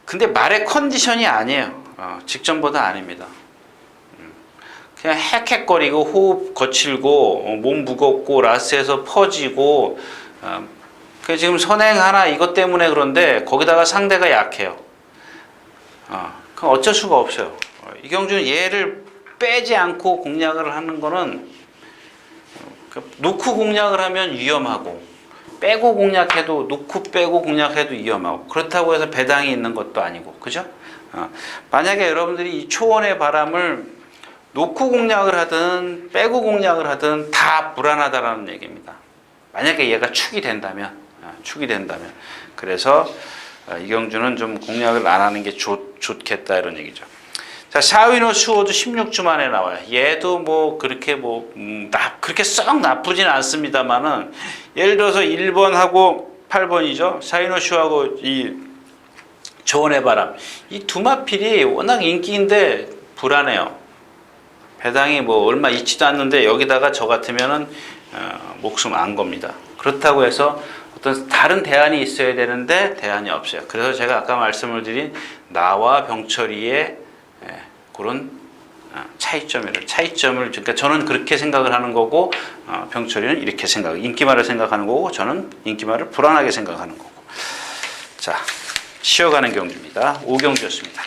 근데 말의 컨디션이 아니에요. 직전보다 아닙니다. 그냥 헥헥거리고 호흡 거칠고 몸 무겁고 라스에서 퍼지고 지금 선행 하나 이것 때문에 그런데 거기다가 상대가 약해요. 그럼 어쩔 수가 없어요. 이경주는 얘를 빼지 않고 공략을 하는 거는 놓고 공략을 하면 위험하고 빼고 공략해도 놓고 빼고 공략해도 위험하고 그렇다고 해서 배당이 있는 것도 아니고 그죠? 만약에 여러분들이 이 초원의 바람을 놓고 공략을 하든 빼고 공략을 하든 다 불안하다라는 얘기입니다. 만약에 얘가 축이 된다면 그래서 이경주는 좀 공략을 안 하는 게 좋겠다 이런 얘기죠. 자, 샤이노 슈어도 16주 만에 나와요. 얘도 뭐 그렇게 그렇게 썩 나쁘진 않습니다만은 예를 들어서 1번하고 8번이죠. 샤이노 슈하고 이 조원의 바람 이 두 마필이 워낙 인기인데 불안해요. 배당이 뭐 얼마 있지도 않는데 여기다가 저 같으면은 목숨 안 겁니다. 그렇다고 해서 어떤 다른 대안이 있어야 되는데 대안이 없어요. 그래서 제가 아까 말씀을 드린 나와 병철이의 그런 차이점을 그러니까 저는 그렇게 생각을 하는 거고 병철이는 이렇게 인기말을 생각하는 거고 저는 인기말을 불안하게 생각하는 거고. 자, 쉬어가는 경주입니다. 5경주였습니다.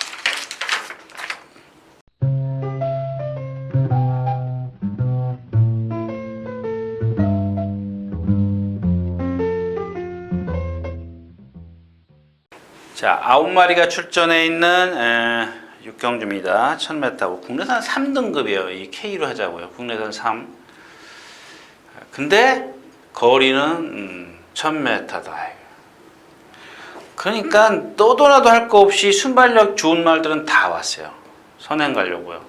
자, 9마리가 출전해 있는 6경주입니다. 1000m고 국내산 3등급이에요. 이 K로 하자고요. 국내산 3. 근데 거리는 1000m다. 그러니까 너도 나도 할 거 없이 순발력 좋은 말들은 다 왔어요. 선행 가려고요.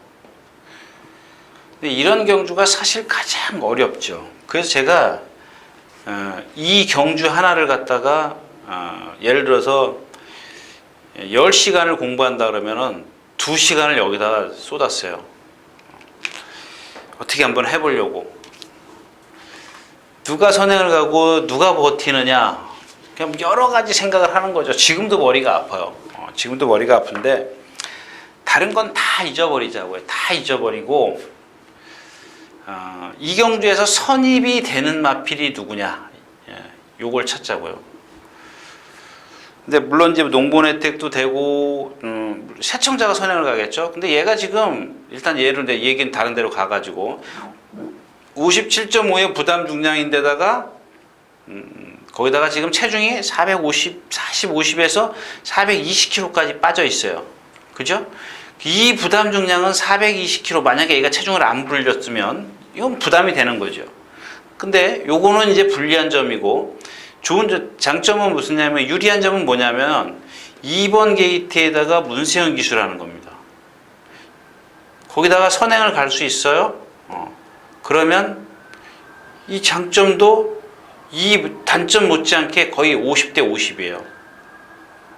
근데 이런 경주가 사실 가장 어렵죠. 그래서 제가 이 경주 하나를 갖다가 예를 들어서 10시간을 공부한다 그러면은 2시간을 여기다가 쏟았어요. 어떻게 한번 해보려고. 누가 선행을 가고 누가 버티느냐. 그냥 여러 가지 생각을 하는 거죠. 지금도 머리가 아파요. 지금도 머리가 아픈데 다른 건 다 잊어버리자고요. 다 잊어버리고 이 경주에서 선입이 되는 마필이 누구냐. 요걸 찾자고요. 근데 물론 이제 농본 혜택도 되고 세청자가 선행을 가겠죠. 근데 얘가 지금 일단 얘를 내 얘기는 다른 데로 가가지고 57.5의 부담 중량인데다가 거기다가 지금 체중이 40-50에서 420kg까지 빠져 있어요. 그죠? 이 부담 중량은 420kg. 만약에 얘가 체중을 안 불렸으면 이건 부담이 되는 거죠. 근데 요거는 이제 불리한 점이고 좋은 장점은 무슨냐면 유리한 점은 뭐냐면 2번 게이트에다가 문세영 기술하는 겁니다. 거기다가 선행을 갈 수 있어요. 그러면 이 장점도 이 단점 못지않게 거의 50대 50이에요.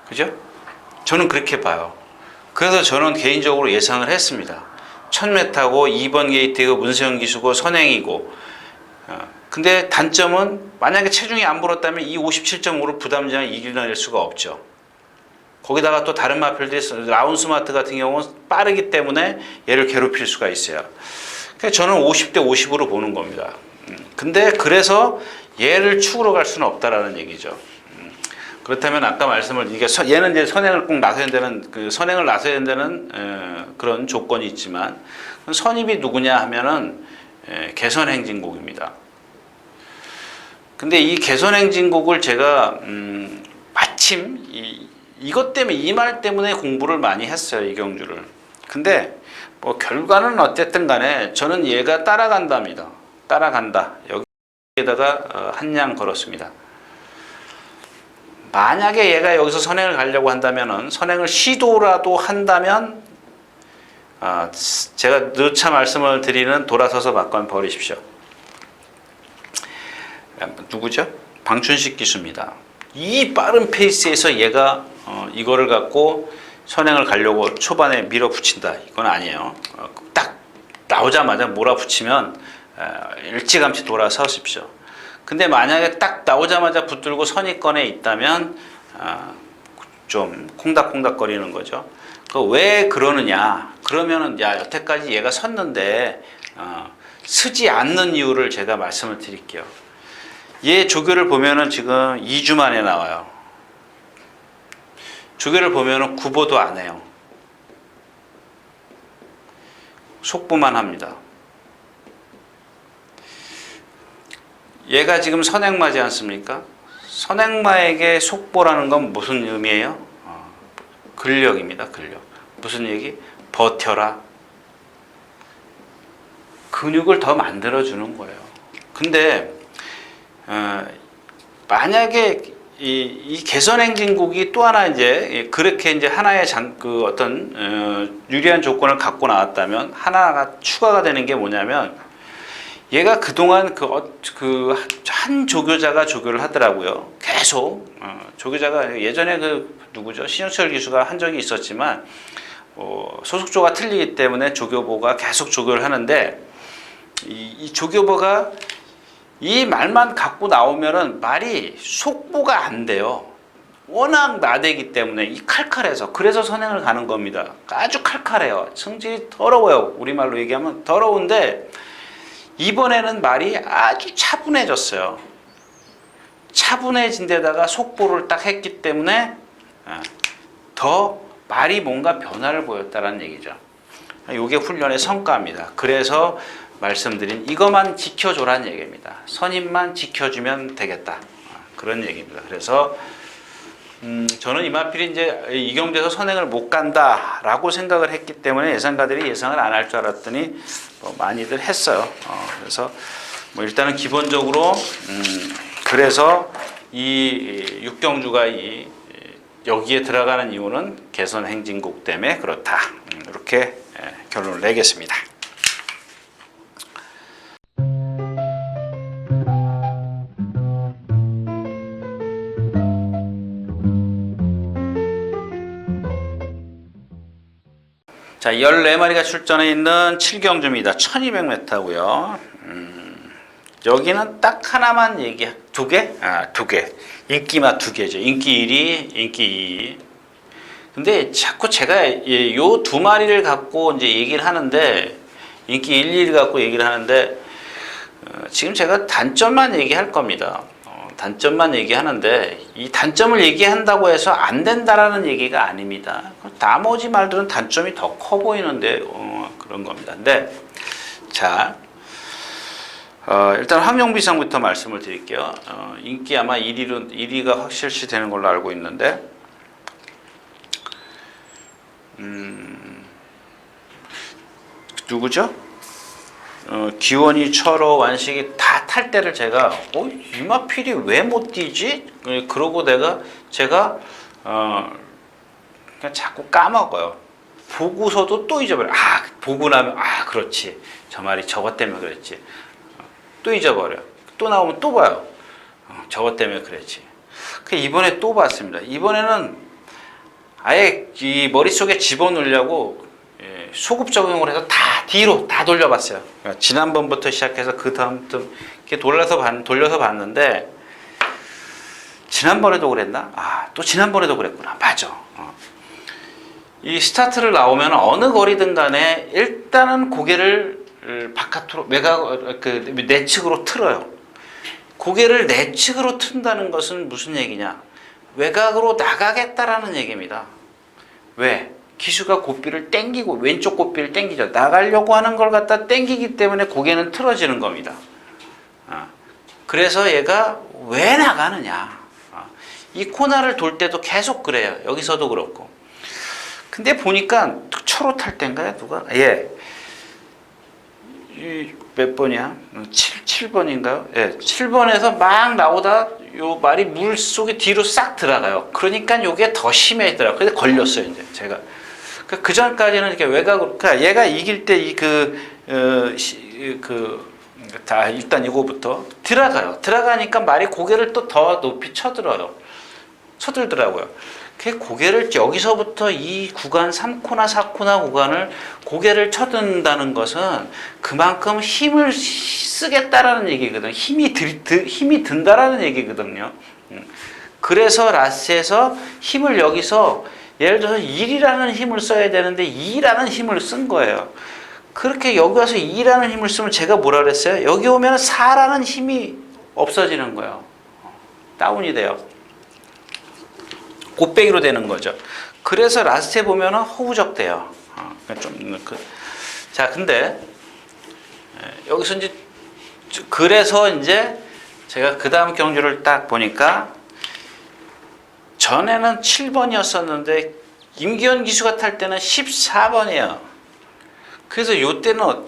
그죠? 저는 그렇게 봐요. 그래서 저는 개인적으로 예상을 했습니다. 1000m고 2번 게이트고 문세영 기수고 선행이고 근데 단점은 만약에 체중이 안 불었다면 이 57.5를 부담장을 이겨낼 수가 없죠. 거기다가 또 다른 마필들이 라운스마트 같은 경우는 빠르기 때문에 얘를 괴롭힐 수가 있어요. 그래서 저는 50대 50으로 보는 겁니다. 근데 그래서 얘를 축으로 갈 수는 없다라는 얘기죠. 그렇다면 아까 말씀을 얘는 이제 선행을 꼭 나서야 되는 선행을 나서야 된다는 그런 조건이 있지만 선입이 누구냐 하면은 개선행진곡입니다. 근데 이 개선행진곡을 제가 마침 이것 때문에 이 말 때문에 공부를 많이 했어요. 이 경주를. 근데 뭐 결과는 어쨌든 간에 저는 얘가 따라간답니다. 따라간다. 여기에다가 한 양 걸었습니다. 만약에 얘가 여기서 선행을 가려고 한다면은 선행을 시도라도 한다면 제가 누차 말씀을 드리는 돌아서서 막건 버리십시오. 누구죠? 방춘식 기수입니다. 이 빠른 페이스에서 얘가 이거를 갖고 선행을 가려고 초반에 밀어붙인다. 이건 아니에요. 딱 나오자마자 몰아붙이면 일찌감치 돌아서십시오. 근데 만약에 딱 나오자마자 붙들고 선입권에 있다면 좀 콩닥콩닥 거리는 거죠. 왜 그러느냐? 그러면은 야 여태까지 얘가 섰는데 서지 않는 이유를 제가 말씀을 드릴게요. 얘 조교를 보면은 지금 2주 만에 나와요. 조교를 보면은 구보도 안 해요. 속보만 합니다. 얘가 지금 선행마지 않습니까? 선행마에게 속보라는 건 무슨 의미예요? 근력입니다. 근력. 무슨 얘기? 버텨라. 근육을 더 만들어주는 거예요. 근데 만약에 이 개선행진국이 또 하나 이제 그렇게 이제 하나의 그 어떤 유리한 조건을 갖고 나왔다면 하나가 추가가 되는 게 뭐냐면 얘가 그동안 한 조교자가 조교를 하더라고요. 계속 조교자가 예전에 누구죠? 신영철 기수가 한 적이 있었지만 소속조가 틀리기 때문에 조교보가 계속 조교를 하는데 이 조교보가 이 말만 갖고 나오면은 말이 속보가 안 돼요. 워낙 나대기 때문에 이 칼칼해서 그래서 선행을 가는 겁니다. 아주 칼칼해요. 성질이 더러워요. 우리말로 얘기하면 더러운데 이번에는 말이 아주 차분해졌어요. 차분해진 데다가 속보를 딱 했기 때문에 더 말이 뭔가 변화를 보였다는 얘기죠. 이게 훈련의 성과입니다. 그래서 말씀드린 이것만 지켜줘라는 얘기입니다. 선임만 지켜주면 되겠다. 그런 얘기입니다. 그래서 저는 이마필이 이제 이경대에서 선행을 못 간다라고 생각을 했기 때문에 예상가들이 예상을 안 할 줄 알았더니 많이들 했어요. 그래서 일단은 기본적으로 그래서 이 육경주가 여기에 들어가는 이유는 개선행진국 때문에 그렇다. 이렇게 결론을 내겠습니다. 자, 14마리가 출전해 있는 7경주입니다. 1200m고요. 여기는 딱 하나만 두 개? 두 개. 인기만 두 개죠. 인기 1위, 인기 2위. 근데 자꾸 제가 요 두 마리를 갖고 이제 얘기를 하는데, 인기 1, 2를 갖고 얘기를 하는데, 지금 제가 단점만 얘기할 겁니다. 단점만 얘기하는데 이 단점을 얘기한다고 해서 안 된다라는 얘기가 아닙니다. 나머지 말들은 단점이 더 커 보이는데 그런 겁니다. 근데 자, 일단 황룡비상부터 말씀을 드릴게요. 인기 아마 1위가 확실시 되는 걸로 알고 있는데 누구죠? 기원이, 철호, 완식이 다 탈 때를 제가 이마필이 왜 못 뛰지? 그러고 제가 그냥 자꾸 까먹어요. 보고서도 또 잊어버려. 보고 나면 그렇지. 저 말이 저것 때문에 그랬지. 또 잊어버려. 또 나오면 또 봐요. 저것 때문에 그랬지. 이번에 또 봤습니다. 이번에는 아예 이 머릿속에 집어넣으려고 소급 적용을 해서 다 뒤로 다 돌려봤어요. 그러니까 지난번부터 시작해서 그 다음부터 이렇게 돌려서 봤는데 지난번에도 그랬나? 또 지난번에도 그랬구나. 맞아. 이 스타트를 나오면 어느 거리든 간에 일단은 고개를 바깥으로 내측으로 틀어요. 고개를 내측으로 튼다는 것은 무슨 얘기냐? 외곽으로 나가겠다라는 얘기입니다. 왜? 기수가 고삐를 땡기고 왼쪽 고삐를 땡기죠. 나가려고 하는 걸 갖다 땡기기 때문에 고개는 틀어지는 겁니다. 그래서 얘가 왜 나가느냐. 이 코너를 돌 때도 계속 그래요. 여기서도 그렇고. 근데 보니까 초로 탈 때인가요? 누가? 몇 번이야? 7번인가요? 7번에서 막 나오다 요 말이 물 속에 뒤로 싹 들어가요. 그러니까 요게 더 심해지더라고요. 근데 걸렸어요, 이제 제가. 그 전까지는 이렇게 외곽으로, 그러니까 얘가 이길 때 다 일단 이거부터 들어가요. 들어가니까 말이 고개를 또 더 높이 쳐들더라고요. 그 고개를 여기서부터 이 구간 3코나 4코나 구간을 고개를 쳐든다는 것은 그만큼 힘을 쓰겠다라는 얘기거든요. 힘이 든다라는 얘기거든요. 그래서 라스에서 힘을 여기서 예를 들어서 1이라는 힘을 써야 되는데 2라는 힘을 쓴 거예요. 그렇게 여기 와서 2라는 힘을 쓰면 제가 뭐라 그랬어요? 여기 오면 4라는 힘이 없어지는 거예요. 다운이 돼요. 곱빼기로 되는 거죠. 그래서 라스트에 보면은 허우적대요. 자, 근데 여기서 이제 그래서 이제 제가 그 다음 경주를 딱 보니까 전에는 7번이었었는데 임기현 기수가 탈 때는 14번이에요. 그래서 요때는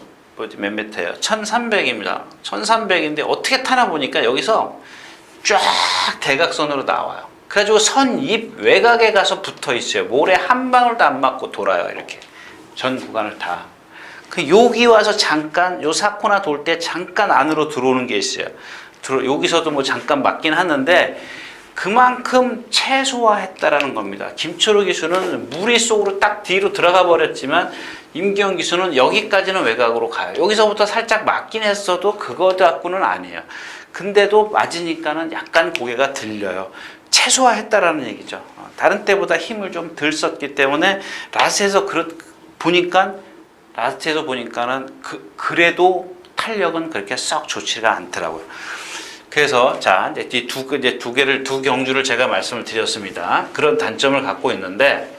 몇 미터예요? 1300입니다. 1300인데 어떻게 타나 보니까 여기서 쫙 대각선으로 나와요. 그래가지고 선입 외곽에 가서 붙어 있어요. 모래 한 방울도 안 맞고 돌아요. 이렇게 전 구간을 다. 그 여기 와서 잠깐 요 사코나 돌 때 잠깐 안으로 들어오는 게 있어요. 여기서도 뭐 잠깐 맞긴 하는데 그만큼 최소화했다라는 겁니다. 김철우 기수는 무리 속으로 딱 뒤로 들어가 버렸지만 임기현 기수는 여기까지는 외곽으로 가요. 여기서부터 살짝 맞긴 했어도 그거 갖고는 아니에요. 근데도 맞으니까는 약간 고개가 들려요. 최소화했다라는 얘기죠. 다른 때보다 힘을 좀 덜 썼기 때문에 라스트에서 보니까는 그래도 탄력은 그렇게 썩 좋지가 않더라고요. 그래서 자 이제 두 경주를 제가 말씀을 드렸습니다. 그런 단점을 갖고 있는데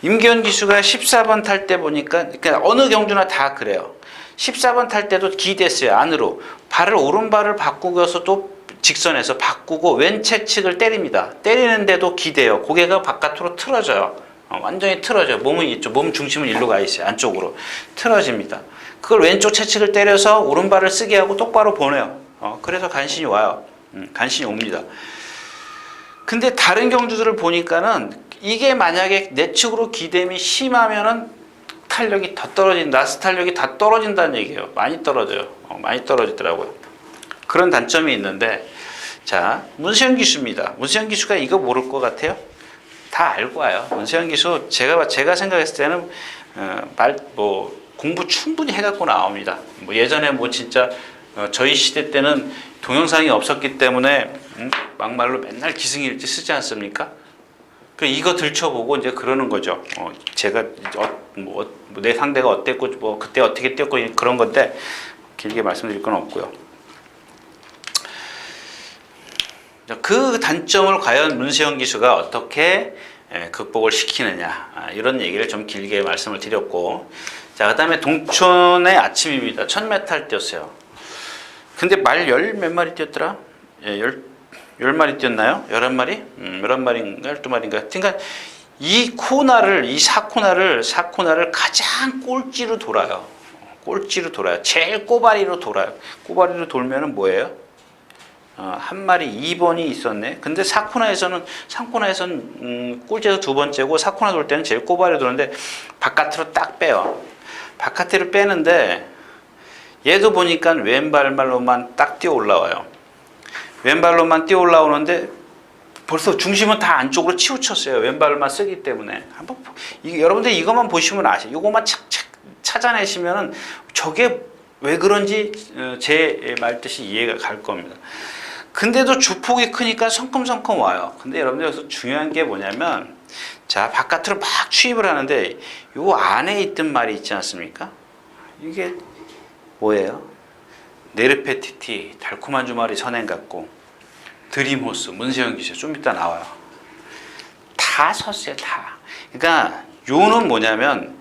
임기현 기수가 14번 탈 때 보니까 그러니까 어느 경주나 다 그래요. 14번 탈 때도 기댔어요. 안으로 오른발을 바꾸고서도 직선에서 바꾸고 왼 채측을 때립니다. 때리는데도 기대요. 고개가 바깥으로 틀어져요. 완전히 틀어져요. 몸 중심은 일로 가 있어요. 안쪽으로 틀어집니다. 그걸 왼쪽 채측을 때려서 오른발을 쓰게 하고 똑바로 보내요. 그래서 간신히 와요. 간신히 옵니다. 근데 다른 경주들을 보니까는 이게 만약에 내측으로 기댐이 심하면은 탄력이 더 떨어진다. 라스트 탄력이 다 떨어진다는 얘기예요. 많이 떨어져요. 많이 떨어지더라고요. 그런 단점이 있는데 자, 문세현 기수입니다. 문세현 기수가 이거 모를 것 같아요? 다 알고 와요. 문세현 기수 제가 생각했을 때는 공부 충분히 해갖고 나옵니다. 예전에 진짜 저희 시대 때는 동영상이 없었기 때문에 막말로 맨날 기승일지 쓰지 않습니까? 이거 들춰보고 이제 그러는 거죠. 제가 내 상대가 어땠고 그때 어떻게 뛰었고 그런 건데 길게 말씀드릴 건 없고요. 그 단점을 과연 문세현 기수가 어떻게 극복을 시키느냐 이런 얘기를 좀 길게 말씀을 드렸고 자 그다음에 동촌의 아침입니다. 1000m 할 뛰었어요. 근데 말 몇 마리 뛰었더라? 10마리 뛰었나요? 11마리? 11마리인가 12마리인가? 그러니까 이 4코나를 가장 꼴찌로 돌아요. 제일 꼬바리로 돌아요. 꼬바리로 돌면은 뭐예요? 한 마리 2번이 있었네. 근데 3코나에서는 꼴찌에서 두 번째고 4코나 돌 때는 제일 꼬바리로 도는데 바깥으로 딱 빼요. 바깥으로 빼는데 얘도 보니까 왼발로만 딱 뛰어 올라와요. 왼발로만 뛰어 올라오는데 벌써 중심은 다 안쪽으로 치우쳤어요. 왼발만 쓰기 때문에. 여러분들 이것만 보시면 아세요. 이것만 착착 찾아내시면은 저게 왜 그런지 제 말뜻이 이해가 갈 겁니다. 근데도 주폭이 크니까 성큼성큼 와요. 근데 여러분들 여기서 중요한 게 뭐냐면 자 바깥으로 막 추입을 하는데 요 안에 있던 말이 있지 않습니까? 이게 뭐예요? 네르페티티 달콤한 주말이 선행 같고 드림호스 문세현 기수 좀 이따 나와요. 다 섰어요. 다. 그러니까 요는 뭐냐면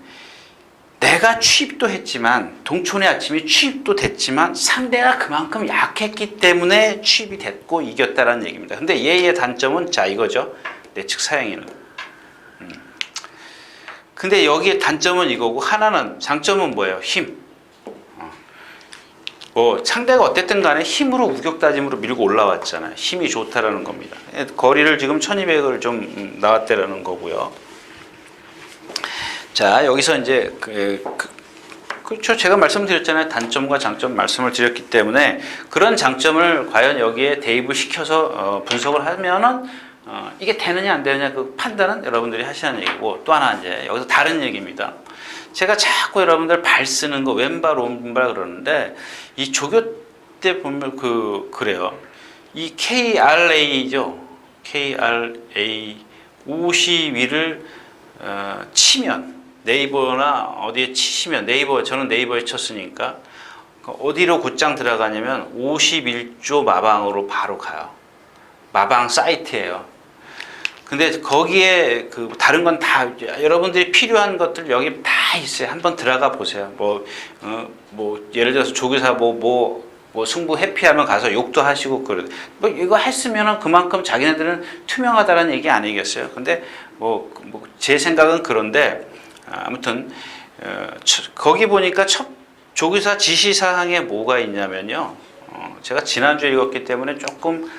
내가 취입도 했지만 동촌의 아침이 취입도 됐지만 상대가 그만큼 약했기 때문에 취입이 됐고 이겼다라는 얘기입니다. 근데 얘의 단점은 자 이거죠. 내측 사행이는. 근데 여기에 단점은 이거고 하나는 장점은 뭐예요? 힘. 뭐 상대가 어쨌든 간에 힘으로 우격다짐으로 밀고 올라왔잖아요. 힘이 좋다라는 겁니다. 거리를 지금 1200을 좀 나왔다라는 거고요. 자, 여기서 이제 그렇죠. 제가 말씀드렸잖아요. 단점과 장점 말씀을 드렸기 때문에 그런 장점을 과연 여기에 대입을 시켜서 분석을 하면은 이게 되느냐 안 되느냐 그 판단은 여러분들이 하시는 얘기고, 또 하나 이제 여기서 다른 얘기입니다. 제가 자꾸 여러분들 발 쓰는 거 왼발 오른발 그러는데 이 조교 때 보면 그래요. 이 KRA죠. KRA 52를 치면, 네이버나 어디에 치시면, 저는 네이버에 쳤으니까 어디로 곧장 들어가냐면 51조 마방으로 바로 가요. 마방 사이트예요. 근데 거기에 다른 건 다 여러분들이 필요한 것들 여기 다 있어요. 한번 들어가 보세요. 뭐 예를 들어서 조교사 뭐 승부 회피하면 가서 욕도 하시고 뭐 이거 했으면은 그만큼 자기네들은 투명하다는 얘기 아니겠어요? 근데 제 생각은 그런데, 아무튼 거기 보니까 조교사 지시사항에 뭐가 있냐면요. 제가 지난주에 읽었기 때문에 조금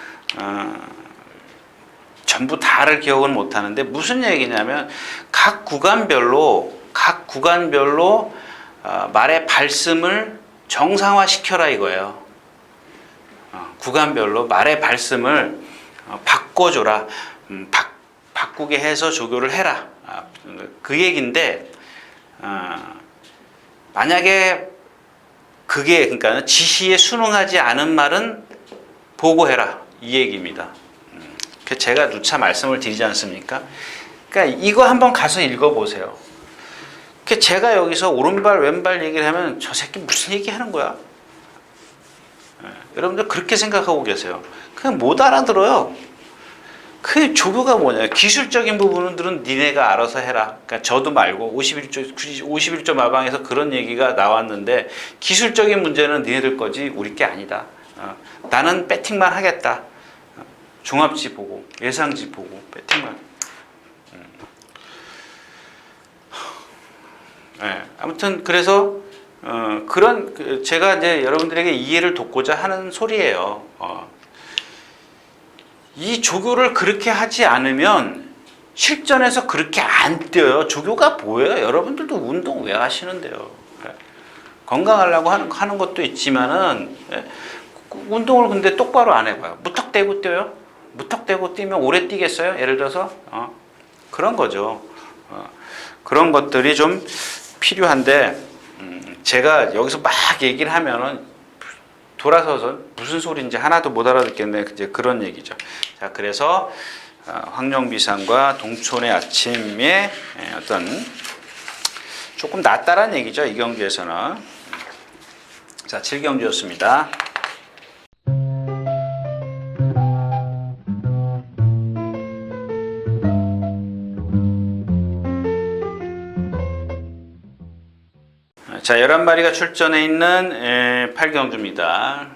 전부 다를 기억은 못하는데 무슨 얘기냐면 각 구간별로 말의 발음을 정상화시켜라 이거예요. 구간별로 말의 발음을 바꿔줘라. 바꾸게 해서 조교를 해라. 그 얘기인데, 만약에 그러니까 지시에 순응하지 않은 말은 보고해라 이 얘기입니다. 제가 누차 말씀을 드리지 않습니까? 그러니까 이거 한번 가서 읽어보세요. 제가 여기서 오른발 왼발 얘기를 하면 저 새끼 무슨 얘기하는 거야? 여러분들 그렇게 생각하고 계세요. 그냥 못 알아들어요. 그 조교가 뭐냐? 기술적인 부분들은 니네가 알아서 해라. 그러니까 저도 말고 51조 마방에서 그런 얘기가 나왔는데, 기술적인 문제는 니네들 거지 우리 게 아니다. 나는 배팅만 하겠다. 종합지 보고 예상지 보고 배팅만. 네, 아무튼 그래서 그런 제가 이제 여러분들에게 이해를 돕고자 하는 소리예요. 이 조교를 그렇게 하지 않으면 실전에서 그렇게 안 뛰어요. 조교가 뭐예요? 여러분들도 운동 왜 하시는데요? 건강하려고 하는 것도 있지만은, 운동을 근데 똑바로 안 해봐요. 무턱대고 뛰어요? 무턱대고 뛰면 오래 뛰겠어요? 예를 들어서 그런 거죠. 그런 것들이 좀 필요한데, 제가 여기서 막 얘기를 하면은 돌아서서 무슨 소리인지 하나도 못 알아듣겠네. 이제 그런 얘기죠. 자, 그래서 황룡비상과 동촌의 아침의 어떤 조금 낫다란 얘기죠. 이 경주에서는. 자, 7경주였습니다. 자, 11마리가 출전해 있는 8경주입니다.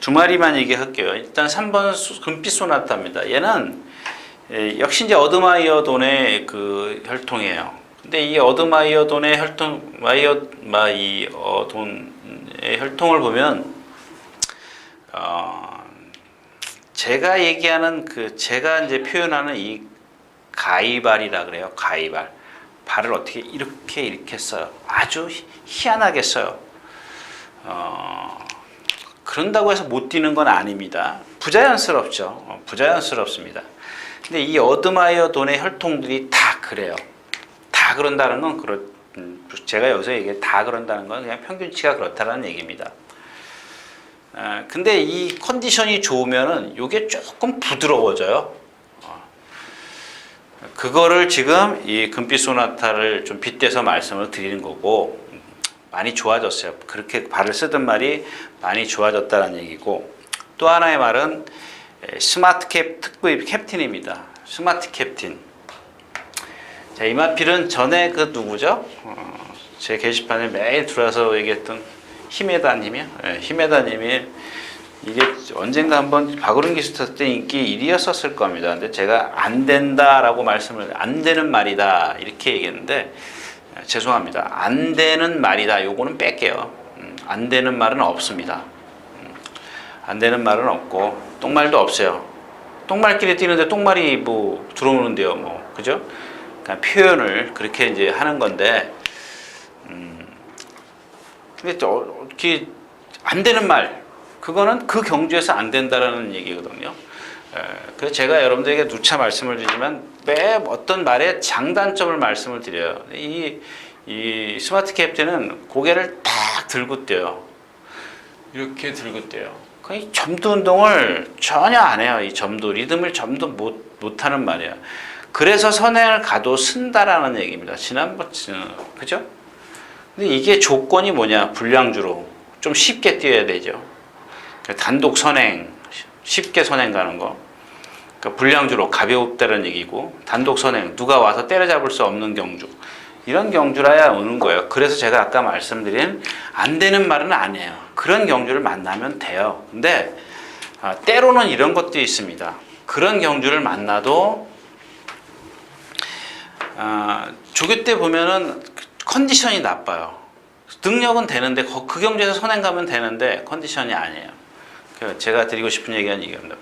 두 마리만 얘기할게요. 일단 3번 금빛 소나타입니다. 얘는 역시 이제 어드마이어돈의 그 혈통이에요. 근데 이 어드마이어돈의 혈통을 보면 제가 얘기하는 제가 이제 표현하는 이 가위발이라 그래요. 가위발. 발을 어떻게 이렇게 써요. 아주 희한하게 써요. 그런다고 해서 못 뛰는 건 아닙니다. 부자연스럽죠. 부자연스럽습니다. 근데 이 어드마이어돈의 혈통들이 다 그래요. 다 그런다는 건 제가 여기서 얘기해 다 그런다는 건 그냥 평균치가 그렇다는 얘기입니다. 근데 이 컨디션이 좋으면은 이게 조금 부드러워져요. 그거를 지금 이 금빛 소나타를 좀 빗대서 말씀을 드리는 거고, 많이 좋아졌어요. 그렇게 발을 쓰던 말이 많이 좋아졌다는 얘기고, 또 하나의 말은 스마트 특급 캡틴입니다. 스마트 캡틴. 자, 이마필은 전에 누구죠? 제 게시판에 매일 들어와서 얘기했던 히메다님이요. 네, 히메다님이 이게 언젠가 한번 박으른 기수터 때 인기 1위였었을 겁니다. 근데 제가 안 된다라고 안 되는 말이다 이렇게 얘기했는데, 죄송합니다. 안 되는 말이다. 요거는 뺄게요. 안 되는 말은 없습니다. 안 되는 말은 없고 똥말도 없어요. 똥말끼리 뛰는데 똥말이 뭐 들어오는데요, 뭐 그죠? 그러니까 표현을 그렇게 이제 하는 건데, 근데 또 이렇게 안 되는 말, 그거는 그 경주에서 안 된다라는 얘기거든요. 그래서 제가 여러분들에게 누차 말씀을 드리지만 매 어떤 말의 장단점을 말씀을 드려요. 이 스마트 캡틴은 고개를 딱 들고 뛰어요. 이렇게 들고 뛰어요. 거의 점도 운동을 전혀 안 해요. 이 점도 리듬을 점도 못하는 말이에요. 그래서 선행을 가도 쓴다라는 얘기입니다. 지난번 그죠? 근데 이게 조건이 뭐냐? 불량주로 좀 쉽게 뛰어야 되죠. 단독 선행 쉽게 선행 가는 거. 그러니까 불량주로 가볍다는 얘기고, 단독 선행 누가 와서 때려잡을 수 없는 경주. 이런 경주라야 오는 거예요. 그래서 제가 아까 말씀드린 안 되는 말은 아니에요. 그런 경주를 만나면 돼요. 근데 때로는 이런 것도 있습니다. 그런 경주를 만나도 조교 때 보면은 컨디션이 나빠요. 능력은 되는데 그 경주에서 선행 가면 되는데 컨디션이 아니에요. 제가 드리고 싶은 얘기는 이겁니다.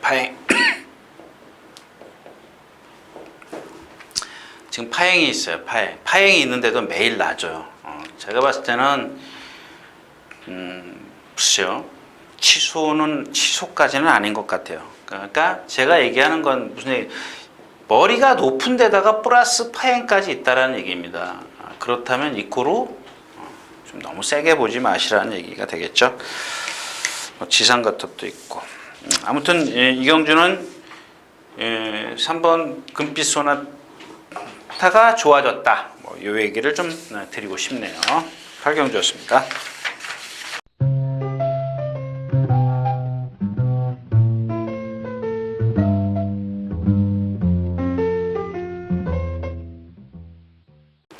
지금 파행이 있어요. 파행이 있는데도 매일 낮아요. 제가 봤을 때는 글쎄요, 취소까지는 아닌 것 같아요. 그러니까 제가 얘기하는 건 무슨 얘기, 머리가 높은 데다가 플러스 파행까지 있다라는 얘기입니다. 그렇다면 이코로 좀 너무 세게 보지 마시라는 얘기가 되겠죠. 지상거탑도 있고. 아무튼 이 경주는 3번 금빛 소나타가 좋아졌다. 이 얘기를 좀 드리고 싶네요. 8경주였습니다.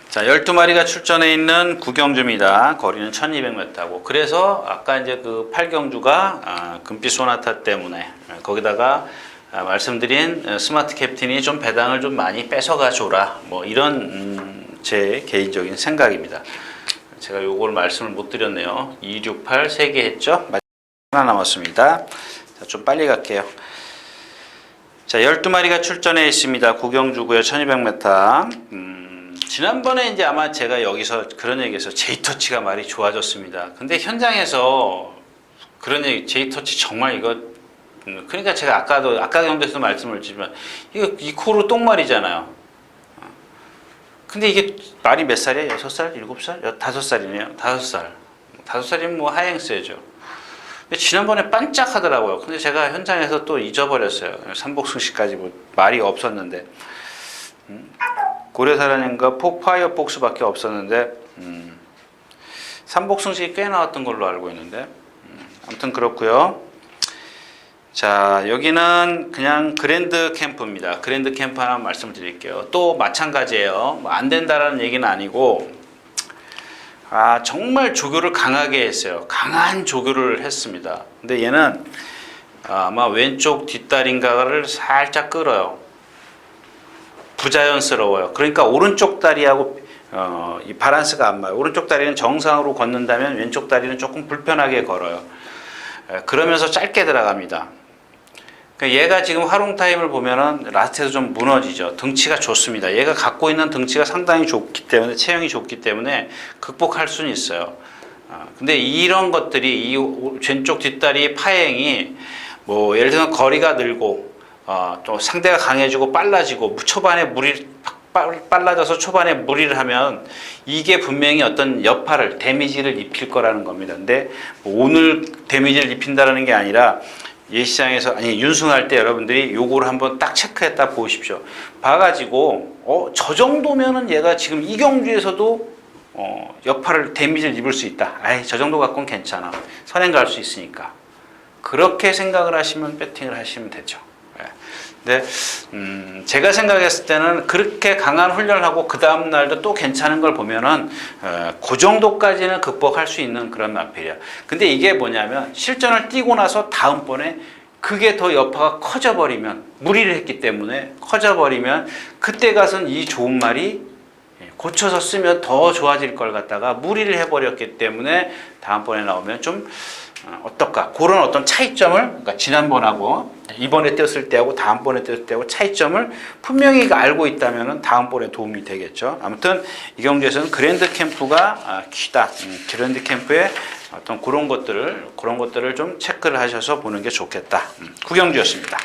자, 12마리가 출전해 있는 9경주입니다. 거리는 1200m고. 그래서 아까 이제 그 8경주가 금빛 소나타 때문에 거기다가 말씀드린 스마트 캡틴이 좀 배당을 좀 많이 뺏어가 줘라. 뭐 이런 제 개인적인 생각입니다. 제가 요걸 말씀을 못 드렸네요. 268 3개 했죠? 하나 남았습니다. 자, 좀 빨리 갈게요. 자, 12마리가 출전해 있습니다. 9경주고요. 1200m. 지난번에 이제 아마 제가 여기서 그런 얘기해서 제이터치가 말이 좋아졌습니다. 근데 현장에서 그런 얘기, 제이터치 정말 이거, 그러니까 제가 아까 경주에서 말씀을 드리지만 이거 이코르 똥말이잖아요. 근데 이게 말이 몇 살이에요? 6살? 7살? 5살이네요. 5살. 5살이면 뭐 하행세죠. 근데 지난번에 반짝하더라고요. 근데 제가 현장에서 또 잊어버렸어요. 삼복승시까지 뭐 말이 없었는데. 고래사라님과 파이어폭스밖에 없었는데 삼복승식이 꽤 나왔던 걸로 알고 있는데 아무튼 그렇고요. 자, 여기는 그냥 그랜드 캠프입니다. 그랜드 캠프 하나 말씀드릴게요. 또 마찬가지예요. 뭐 안 된다라는 얘기는 아니고 정말 조교를 강하게 했어요. 강한 조교를 했습니다. 근데 얘는 아마 왼쪽 뒷다리인가를 살짝 끌어요. 부자연스러워요. 그러니까 오른쪽 다리하고 이 바란스가 안 맞아요. 오른쪽 다리는 정상으로 걷는다면 왼쪽 다리는 조금 불편하게 걸어요. 그러면서 짧게 들어갑니다. 그러니까 얘가 지금 활용 타임을 보면은 라스트에서 좀 무너지죠. 등치가 좋습니다. 얘가 갖고 있는 등치가 상당히 좋기 때문에, 체형이 좋기 때문에 극복할 수는 있어요. 근데 이런 것들이 이 왼쪽 뒷다리 파행이 뭐 예를 들면 거리가 늘고 또 상대가 강해지고 빨라지고 초반에 무리 빨라져서 초반에 무리를 하면 이게 분명히 어떤 여파를 데미지를 입힐 거라는 겁니다. 근데 오늘 데미지를 입힌다는 게 아니라 예시장에서 윤승할 때 여러분들이 요거를 한번 딱 체크했다 보십시오. 봐가지고 저 정도면은 얘가 지금 이 경주에서도 여파를 데미지를 입을 수 있다. 저 정도 갖고는 괜찮아. 선행 갈 수 있으니까. 그렇게 생각을 하시면 배팅을 하시면 되죠. 근데 제가 생각했을 때는 그렇게 강한 훈련을 하고 그 다음 날도 또 괜찮은 걸 보면은 그 정도까지는 극복할 수 있는 그런 마필이야. 근데 이게 뭐냐면 실전을 뛰고 나서 다음번에 그게 더 여파가 커져버리면, 무리를 했기 때문에 커져버리면 그때 가서는 이 좋은 말이 고쳐서 쓰면 더 좋아질 걸 갖다가 무리를 해버렸기 때문에 다음번에 나오면 좀 어떨까? 그런 어떤 차이점을, 그러니까 지난번하고 이번에 떼었을 때하고 다음번에 떼었을 때하고 차이점을 분명히 알고 있다면 다음번에 도움이 되겠죠. 아무튼 이 경주에서는 그랜드 캠프가 키다. 그랜드 캠프의 어떤 그런 것들을 좀 체크를 하셔서 보는 게 좋겠다. 구경주였습니다.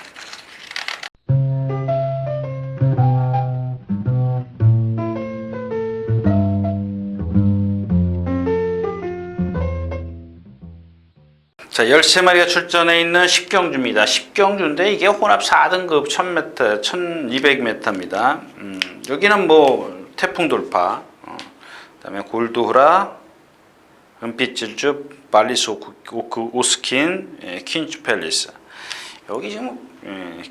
자, 13마리가 출전해 있는 10경주입니다. 10경주인데 이게 혼합 4등급 1000m, 1200m입니다. 여기는 뭐 태풍 돌파, 그다음에 골드후라, 은빛 질주, 발리스 오스킨, 퀸즈 팰리스. 여기 지금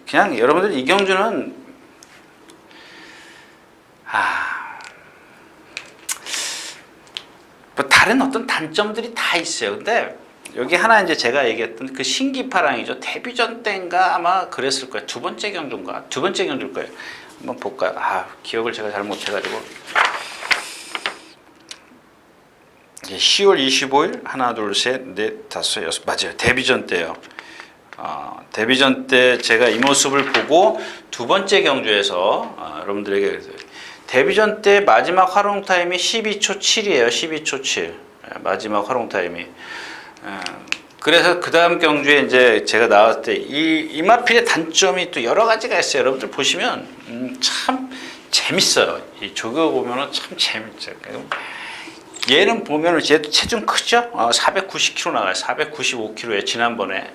그냥 여러분들 이 경주는 뭐 다른 어떤 단점들이 다 있어요. 근데 여기 하나 이제 제가 얘기했던 그 신기파랑이죠. 데뷔전 때인가 아마 그랬을 거예요. 두 번째 경주인가? 두 번째 경주일 거예요. 한번 볼까요? 기억을 제가 잘 못해가지고. 10월 25일 하나 둘 셋 넷 다섯 여섯 맞아요. 데뷔전 때요. 데뷔전 때 제가 이 모습을 보고 두 번째 경주에서 여러분들에게 데뷔전 때 마지막 활용 타임이 12초 7이에요. 12초 7 마지막 활용 타임이. 그래서 그 다음 경주에 이제 제가 나왔을 때 이 이마필의 단점이 또 여러 가지가 있어요. 여러분들 보시면 참 재밌어요. 이 조교 보면은 참 재밌어요. 얘는 보면은 얘도 체중 크죠? 490kg 나가요. 495kg에 지난번에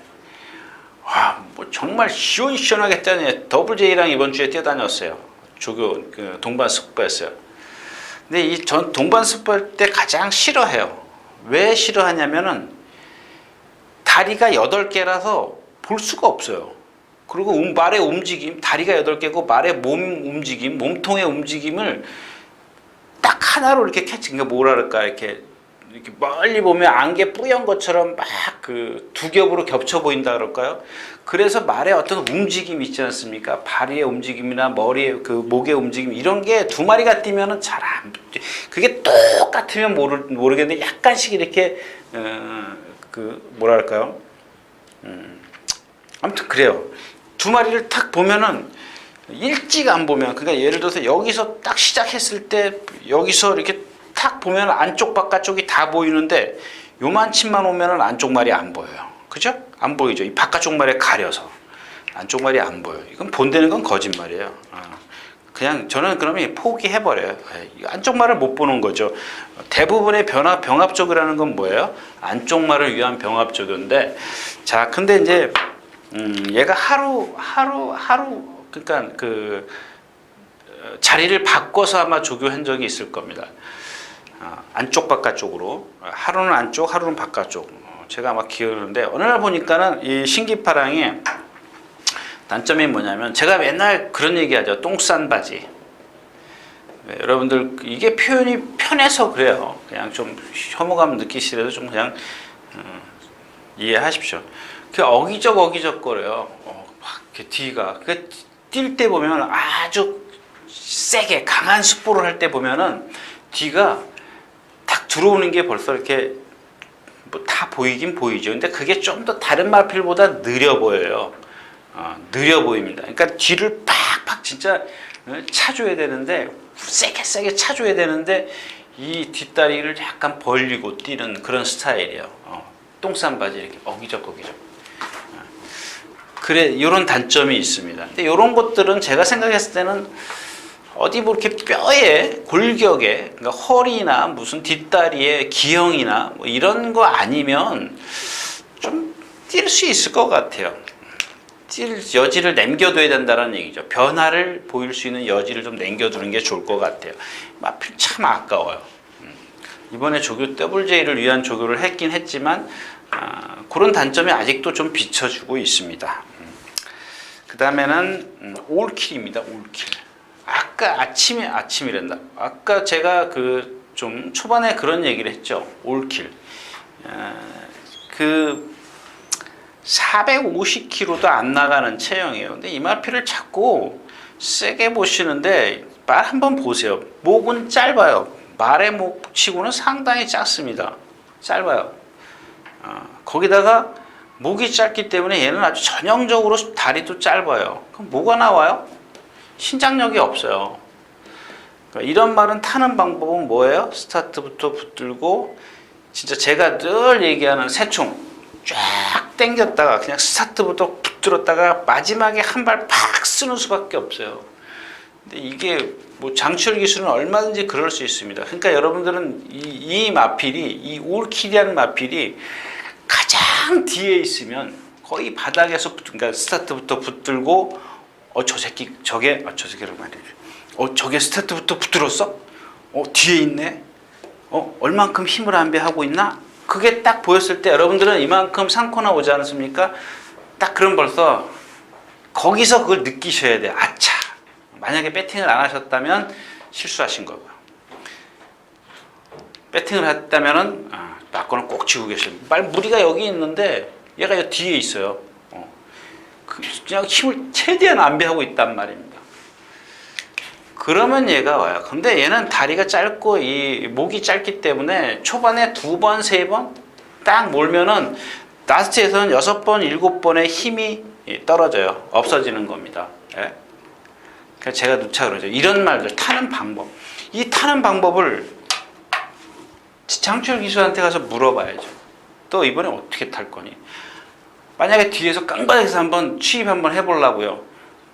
뭐 정말 시원시원하게 뛰다니 더블 J랑 이번 주에 뛰어다녔어요. 조교 동반 스포였어요. 근데 이 전 동반 스포 때 가장 싫어해요. 왜 싫어하냐면은 다리가 8개라서 볼 수가 없어요. 그리고 말의 움직임, 다리가 8개고 말의 몸 움직임, 몸통의 움직임을 딱 하나로 이렇게 캐치, 그러니까 뭐라 그럴까, 이렇게 멀리 보면 안개 뿌연 것처럼 막 그 두 겹으로 겹쳐 보인다 그럴까요? 그래서 말의 어떤 움직임이 있지 않습니까? 발의 움직임이나 머리의 그 목의 움직임 이런 게 두 마리가 뛰면은 잘 안, 그게 똑같으면 모르겠는데 약간씩 이렇게 뭐랄까요? 아무튼 그래요. 두 마리를 탁 보면은 일찍 안 보면, 그러니까 예를 들어서 여기서 딱 시작했을 때 여기서 이렇게 탁 보면 안쪽 바깥쪽이 다 보이는데 요만침만 오면은 안쪽 말이 안 보여요. 그죠? 안 보이죠? 이 바깥쪽 말에 가려서 안쪽 말이 안 보여요. 이건 본다는 건 거짓말이에요. 그냥 저는 그러면 포기해버려요. 안쪽 말을 못 보는 거죠. 대부분의 병합조교라는 건 뭐예요? 안쪽 말을 위한 병합조교인데, 자, 근데 이제 얘가 하루 그러니까 그 자리를 바꿔서 아마 조교한 적이 있을 겁니다. 안쪽 바깥쪽으로 하루는 안쪽, 하루는 바깥쪽. 제가 아마 기억하는데 어느 날 보니까는 이 신기파랑이 단점이 뭐냐면 제가 맨날 그런 얘기하죠. 똥 싼 바지. 여러분들 이게 표현이 편해서 그래요. 그냥 좀 혐오감 느끼시더라도 좀 그냥 이해하십시오. 그 어기적 거려요. 막 이렇게 뒤가 뛸 때 보면 아주 세게 강한 습보를 할 때 보면은 뒤가 딱 들어오는 게 벌써 이렇게 뭐 다 보이긴 보이죠. 근데 그게 좀 더 다른 마필보다 느려 보여요. 느려 보입니다. 그러니까 뒤를 팍팍 진짜 차줘야 되는데 세게 차줘야 되는데 이 뒷다리를 약간 벌리고 뛰는 그런 스타일이에요. 똥싼 바지 이렇게 어기적. 그래, 이런 단점이 있습니다. 근데 이런 것들은 제가 생각했을 때는 어디 뭐 이렇게 뼈에 골격에, 그러니까 허리나 무슨 뒷다리에 기형이나 뭐 이런 거 아니면 좀 뛸 수 있을 것 같아요. 뛸 여지를 남겨둬야 된다는 얘기죠. 변화를 보일 수 있는 여지를 좀 남겨두는 게 좋을 것 같아요. 마필 참 아까워요. 이번에 조교 WJ를 위한 조교를 했긴 했지만 그런 단점이 아직도 좀 비춰주고 있습니다. 그 다음에는 올킬입니다. 올킬. 아까 아침이란다. 아까 제가 그 좀 초반에 그런 얘기를 했죠. 올킬. 그 450kg도 안 나가는 체형이에요. 근데 이마피를 자꾸 세게 보시는데 말 한번 보세요. 목은 짧아요. 말의 목치고는 상당히 작습니다. 짧아요. 거기다가 목이 짧기 때문에 얘는 아주 전형적으로 다리도 짧아요. 그럼 뭐가 나와요? 신장력이 없어요. 그러니까 이런 말은 타는 방법은 뭐예요? 스타트부터 붙들고 진짜 제가 늘 얘기하는 새총 쫙 당겼다가 그냥 스타트부터 붙들었다가 마지막에 한 발 팍 쓰는 수밖에 없어요. 근데 이게 뭐 장치열 기술은 얼마든지 그럴 수 있습니다. 그러니까 여러분들은 이 마필이, 이 올킬이라는 마필이 가장 뒤에 있으면 거의 바닥에서 그러니까 스타트부터 붙들고 저 새끼라고 말이죠. 저게 스타트부터 붙들었어? 뒤에 있네? 얼만큼 힘을 안배하고 있나? 그게 딱 보였을 때 여러분들은 이만큼 상코나 오지 않습니까? 딱 그럼 벌써 거기서 그걸 느끼셔야 돼요. 아차! 만약에 배팅을 안 하셨다면 실수하신 거고요. 배팅을 했다면은 맞고는 꼭 쥐고 계셔요. 무리가 여기 있는데 얘가 여기 뒤에 있어요. 그냥 힘을 최대한 안배하고 있단 말입니다. 그러면 얘가 와요. 근데 얘는 다리가 짧고 이 목이 짧기 때문에 초반에 2번, 3번 딱 몰면은 라스트에서는 6번, 7번의 힘이 떨어져요. 없어지는 겁니다. 예? 그래서 제가 누차 그러죠. 이런 말들, 타는 방법. 이 타는 방법을 장치열 기수한테 가서 물어봐야죠. 또 이번에 어떻게 탈 거니? 만약에 뒤에서 깡바닥에서 한번 취입 한번 해보려고요.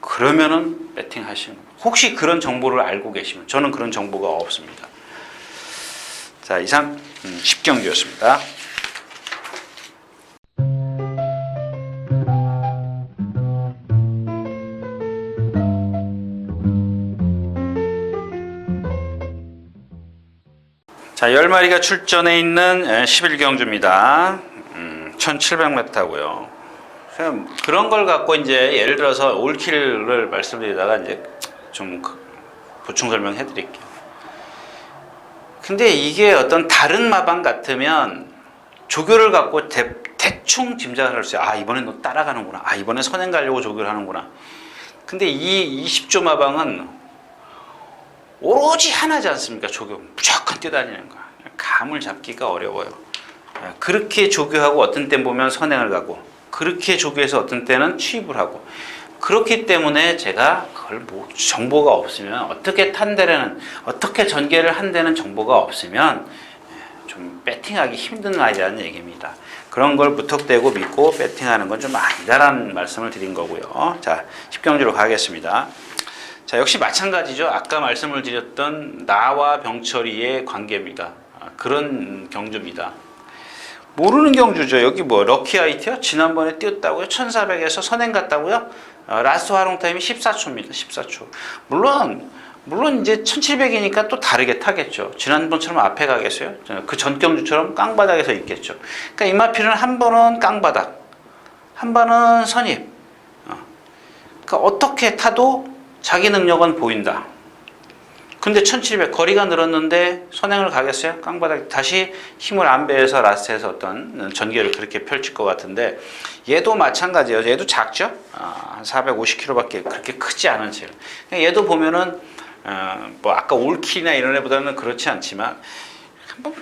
그러면은 배팅 하시는 거예요. 혹시 그런 정보를 알고 계시면 저는 그런 정보가 없습니다. 자, 이상 10경주였습니다. 자, 10마리가 출전해 있는 11경주입니다. 1700m고요. 그런 걸 갖고 이제 예를 들어서 올킬을 말씀드리다가 이제 좀 보충 설명해 드릴게요. 근데 이게 어떤 다른 마방 같으면 조교를 갖고 대충 짐작을 할 수 있어요. 이번엔 너 따라가는구나. 이번엔 선행 가려고 조교를 하는구나. 근데 이 20조 마방은 오로지 하나지 않습니까? 조교 무조건 뛰어다니는 거야. 감을 잡기가 어려워요. 그렇게 조교하고 어떤 때 보면 선행을 가고 그렇게 조교해서 어떤 때는 취입을 하고 그렇기 때문에 제가 그걸 정보가 없으면 어떻게 탄 데는 어떻게 전개를 한 데는 정보가 없으면 좀 배팅하기 힘든 아이라는 얘기입니다. 그런 걸 무턱대고 믿고 배팅하는 건 좀 아니다라는 말씀을 드린 거고요. 자, 10경주로 가겠습니다. 자, 역시 마찬가지죠. 아까 말씀을 드렸던 나와 병철이의 관계입니다. 그런 경주입니다. 모르는 경주죠. 여기 럭키아이트요? 지난번에 뛰었다고요? 1400에서 선행 갔다고요? 라스트 활용 타임이 14초입니다. 14초. 물론 이제 1700이니까 또 다르게 타겠죠. 지난번처럼 앞에 가겠어요? 그 전 경주처럼 깡바닥에서 있겠죠. 그러니까 이마필은 한 번은 깡바닥, 한 번은 선입. 그러니까 어떻게 타도 자기 능력은 보인다. 근데 1700 거리가 늘었는데 선행을 가겠어요? 깡바닥 다시 힘을 안배해서 라스트에서 어떤 전개를 그렇게 펼칠 것 같은데 얘도 마찬가지예요. 얘도 작죠? 한 450kg밖에 그렇게 크지 않은 체. 얘도 보면은 아까 올킬이나 이런 애보다는 그렇지 않지만 한번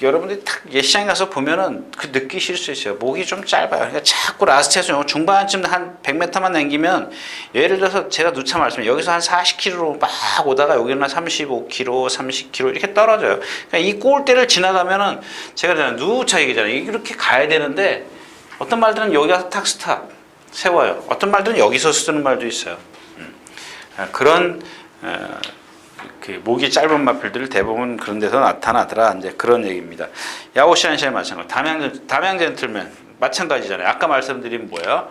여러분들이 딱 예시장에 가서 보면은 느끼실 수 있어요. 목이 좀 짧아요. 그러니까 자꾸 라스트에서 중반쯤 한 100m만 남기면 예를 들어서 제가 누차 말씀드려요. 여기서 한 40km로 막 오다가 여기는 한 35km, 30km 이렇게 떨어져요. 그러니까 이 골대를 지나가면은 제가 누차 얘기잖아요. 이렇게 가야 되는데 어떤 말들은 여기 가서 탁 스탑 세워요. 어떤 말들은 여기서 쓰는 말도 있어요. 그런 목이 짧은 마필들을 대부분 그런 데서 나타나더라. 이제 그런 얘기입니다. 야오시안시아 마찬가지. 담양 젠틀맨 마찬가지잖아요. 아까 말씀드린 뭐예요?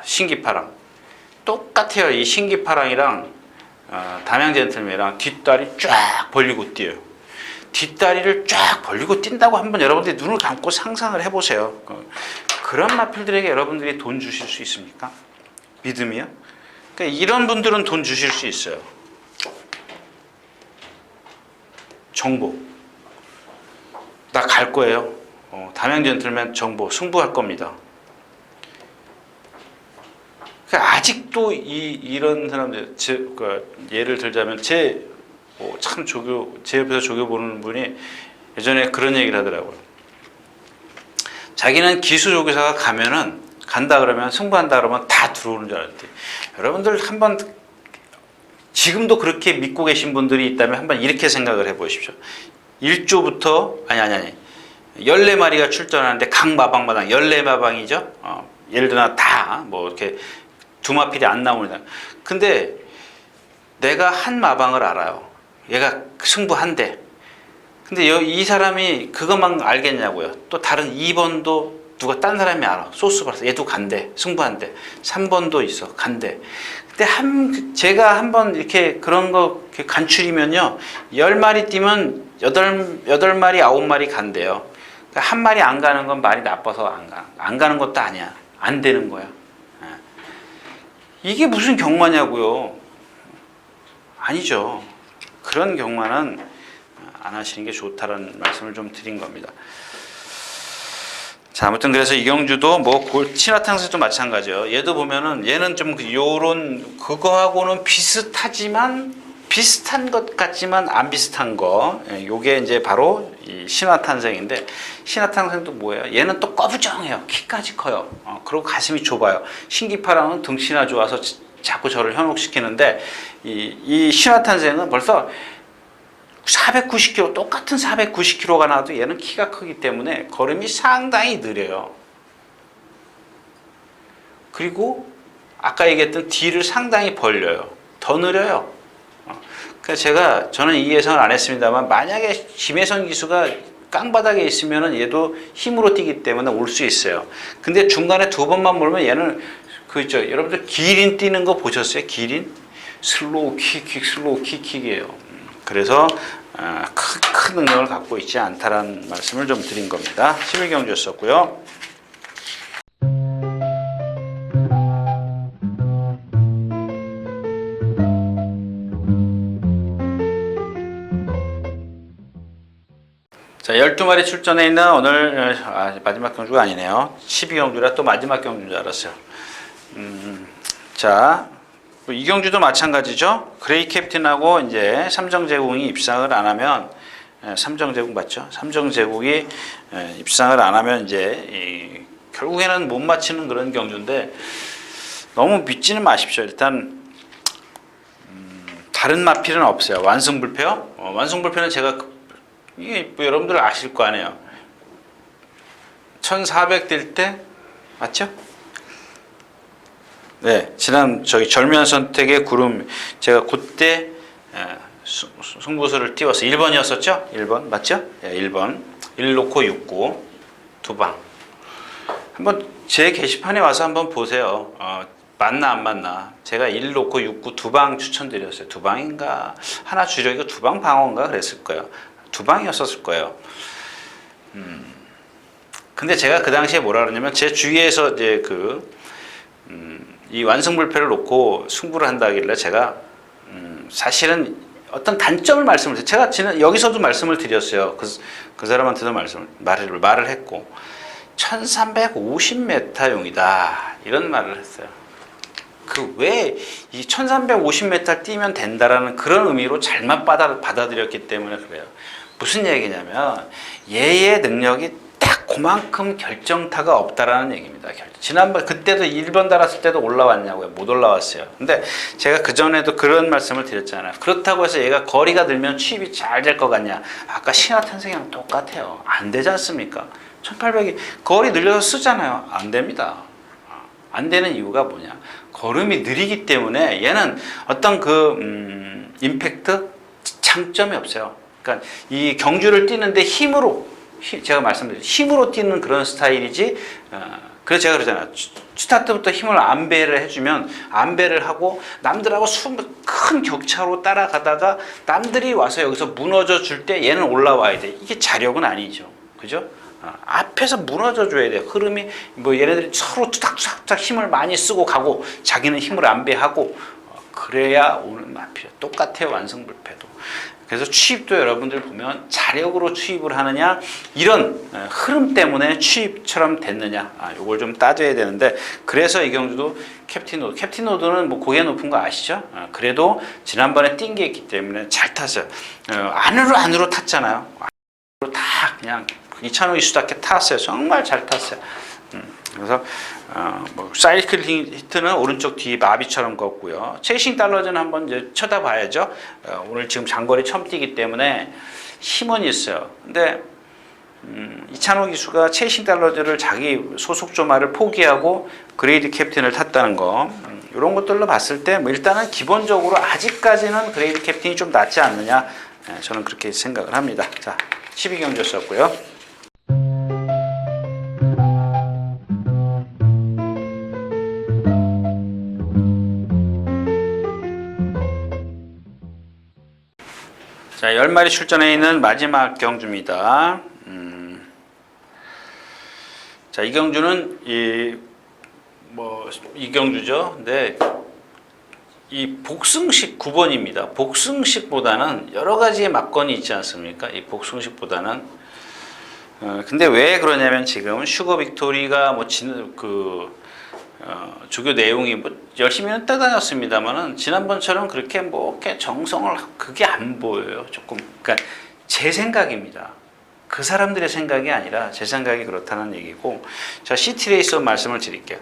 신기파랑 똑같아요. 이 신기파랑이랑 담양 젠틀맨이랑 뒷다리 쫙 벌리고 뛰어요. 뒷다리를 쫙 벌리고 뛴다고 한번 여러분들이 눈을 감고 상상을 해보세요. 그런 마필들에게 여러분들이 돈 주실 수 있습니까? 믿음이요? 그러니까 이런 분들은 돈 주실 수 있어요. 정보. 나 갈 거예요. 담양 젠틀맨 정보 승부할 겁니다. 그러니까 아직도 이런 사람들, 예를 들자면 참 제 옆에서 조교 보는 분이 예전에 그런 얘기를 하더라고요. 자기는 기수 조교사가 간다 그러면 승부한다 그러면 다 들어오는 줄 알았대. 여러분들 한번 지금도 그렇게 믿고 계신 분들이 있다면 한번 이렇게 생각을 해보십시오. 1조부터 아니 14마리가 출전하는데 각 마방마당 14마방이죠. 예를 들어 다 뭐 이렇게 두 마필이 안 나오는. 근데 내가 한 마방을 알아요. 얘가 승부한대. 근데 이 사람이 그것만 알겠냐고요. 또 다른 2번도 누가 딴 사람이 알아. 소스 받아서 얘도 간대. 승부한대. 3번도 있어. 간대. 근데 제가 한번 이렇게 그런 거 간추리면요. 10마리 뛰면 8마리, 9마리 간대요. 그러니까 한 마리 안 가는 건 말이 나빠서 안 가. 안 가는 것도 아니야. 안 되는 거야. 이게 무슨 경마냐고요. 아니죠. 그런 경마는 안 하시는 게 좋다는 말씀을 좀 드린 겁니다. 자, 아무튼 그래서 이경주도 친화탕생도 마찬가지예요. 얘도 보면은 얘는 좀 요런 그거하고는 비슷한 것 같지만 안 비슷한 거. 요게 이제 바로 이 신화탄생인데, 신화탄생도 뭐예요? 얘는 또 꺼부정해요. 키까지 커요. 그리고 가슴이 좁아요. 신기파랑은 등치나 좋아서 자꾸 저를 현혹시키는데, 이 신화탄생은 벌써 490kg, 똑같은 490kg가 나와도 얘는 키가 크기 때문에 걸음이 상당히 느려요. 그리고 아까 얘기했던 뒤를 상당히 벌려요. 더 느려요. 그러니까 저는 이 예상을 안 했습니다만, 만약에 김혜선 기수가 깡바닥에 있으면은 얘도 힘으로 뛰기 때문에 올 수 있어요. 근데 중간에 두 번만 몰면 얘는 여러분들 기린 뛰는 거 보셨어요? 기린? 슬로우 킥, 슬로우 킥이에요. 그래서 큰 능력을 갖고 있지 않다라는 말씀을 좀 드린 겁니다. 11경주였었고요. 자, 12마리 출전해 있는 오늘 마지막 경주가 아니네요. 12경주라 또 마지막 경주인 줄 알았어요. 자, 이 경주도 마찬가지죠. 그레이 캡틴하고 이제 삼정제국이 입상을 안 하면, 삼정제국 맞죠? 삼정제국이 입상을 안 하면 이제 결국에는 못 맞히는 그런 경주인데, 너무 믿지는 마십시오. 일단 다른 마필은 없어요. 완승불패요? 완승불패는 제가 이게 여러분들 아실 거 아니에요. 1400 될 때 맞죠? 네, 지난 절면 선택의 구름, 제가 그때 승부수를 띄워서 1번이었었죠? 1번 맞죠? 네, 1번 1 놓고 6구 두 방. 한번 제 게시판에 와서 한번 보세요. 맞나 안 맞나. 제가 1 놓고 6구 두 방 추천드렸어요. 두 방인가 하나 줄여서 두 방 방어인가 그랬을 거예요. 두 방이었을 거예요. 근데 제가 그 당시에 뭐라 그러냐면, 제 주위에서 이제 이 완승불패를 놓고 승부를 한다길래 제가 사실은 어떤 단점을 말씀을 제가 여기서도 말씀을 드렸어요. 그 사람한테도 말을 했고, 1350m용이다 이런 말을 했어요. 왜 이 1350m 뛰면 된다라는 그런 의미로 잘못 받아들였기 때문에 그래요. 무슨 얘기냐면, 얘의 능력이 딱 그만큼 결정타가 없다라는 얘기입니다. 지난번 그때도 1번 달았을 때도 올라왔냐고요? 못 올라왔어요. 근데 제가 그전에도 그런 말씀을 드렸잖아요. 그렇다고 해서 얘가 거리가 늘면 취입이 잘 될 것 같냐? 아까 신화탄생이랑 똑같아요. 안 되지 않습니까? 1800이 거리 늘려서 쓰잖아요. 안 됩니다. 안 되는 이유가 뭐냐? 걸음이 느리기 때문에 얘는 어떤 임팩트, 장점이 없어요. 그러니까 이 경주를 뛰는데 제가 말씀드린 힘으로 뛰는 그런 스타일이지. 그래서 제가 그러잖아요. 스타트부터 힘을 안배를 해주면, 안배를 하고 남들하고 큰 격차로 따라가다가 남들이 와서 여기서 무너져 줄 때 얘는 올라와야 돼. 이게 자력은 아니죠. 그죠? 앞에서 무너져 줘야 돼요. 흐름이 얘네들이 서로 투닥투닥 힘을 많이 쓰고 가고, 자기는 힘을 안배하고, 그래야 오는 마필. 똑같아요. 완승불패도. 그래서 추입도 여러분들 보면 자력으로 추입을 하느냐 이런 흐름 때문에 추입처럼 됐느냐 이걸 좀 따져야 되는데 그래서 이경주도 캡틴 노드는 뭐 고개 높은 거 아시죠? 그래도 지난번에 뛴 게 있기 때문에 잘 탔어요. 안으로 탔잖아요. 안으로 다 그냥 이찬호 이수답게 탔어요. 정말 잘 탔어요. 그래서 뭐 사이클 히트는 오른쪽 뒤 마비처럼 걷고요. 체이싱 달러즈는 한번 이제 쳐다봐야죠. 오늘 지금 장거리 처음 뛰기 때문에 힘은 있어요. 근데 이찬호 기수가 체이싱 달러즈를 자기 소속 조마를 포기하고 그레이드 캡틴을 탔다는 거 이런 것들로 봤을 때 뭐 일단은 기본적으로 아직까지는 그레이드 캡틴이 좀 낫지 않느냐 저는 그렇게 생각을 합니다. 자, 12경주였었고요. 자, 10마리 출전해 있는 마지막 경주입니다. 자, 이 경주는 이 경주죠. 근데 이 복승식 9번입니다. 복승식보다는 여러 가지의 막건이 있지 않습니까? 이 복승식보다는 근데 왜 그러냐면 지금 슈거 빅토리가 뭐 조교 내용이 뭐 열심히는 따다녔습니다만은 지난번처럼 그렇게 뭐 이렇게 정성을 그게 안 보여요. 조금 그러니까 제 생각입니다. 그 사람들의 생각이 아니라 제 생각이 그렇다는 얘기고 자 시티레이서 말씀을 드릴게요.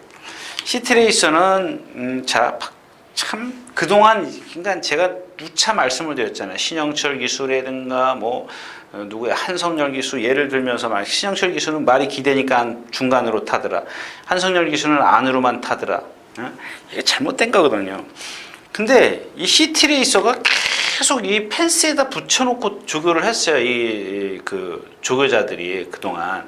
시티레이서는 참 그동안 그러니까 제가 누차 말씀을 드렸잖아요. 신영철 기수라든가 뭐 누구야 한성열 기수 예를 들면서 막 신영철 기수는 말이 기대니까 중간으로 타더라. 한성열 기수는 안으로만 타더라. 이게 잘못된 거거든요. 근데 이 시티레이서가 계속 이 펜스에다 붙여놓고 조교를 했어요. 그 조교자들이 그동안.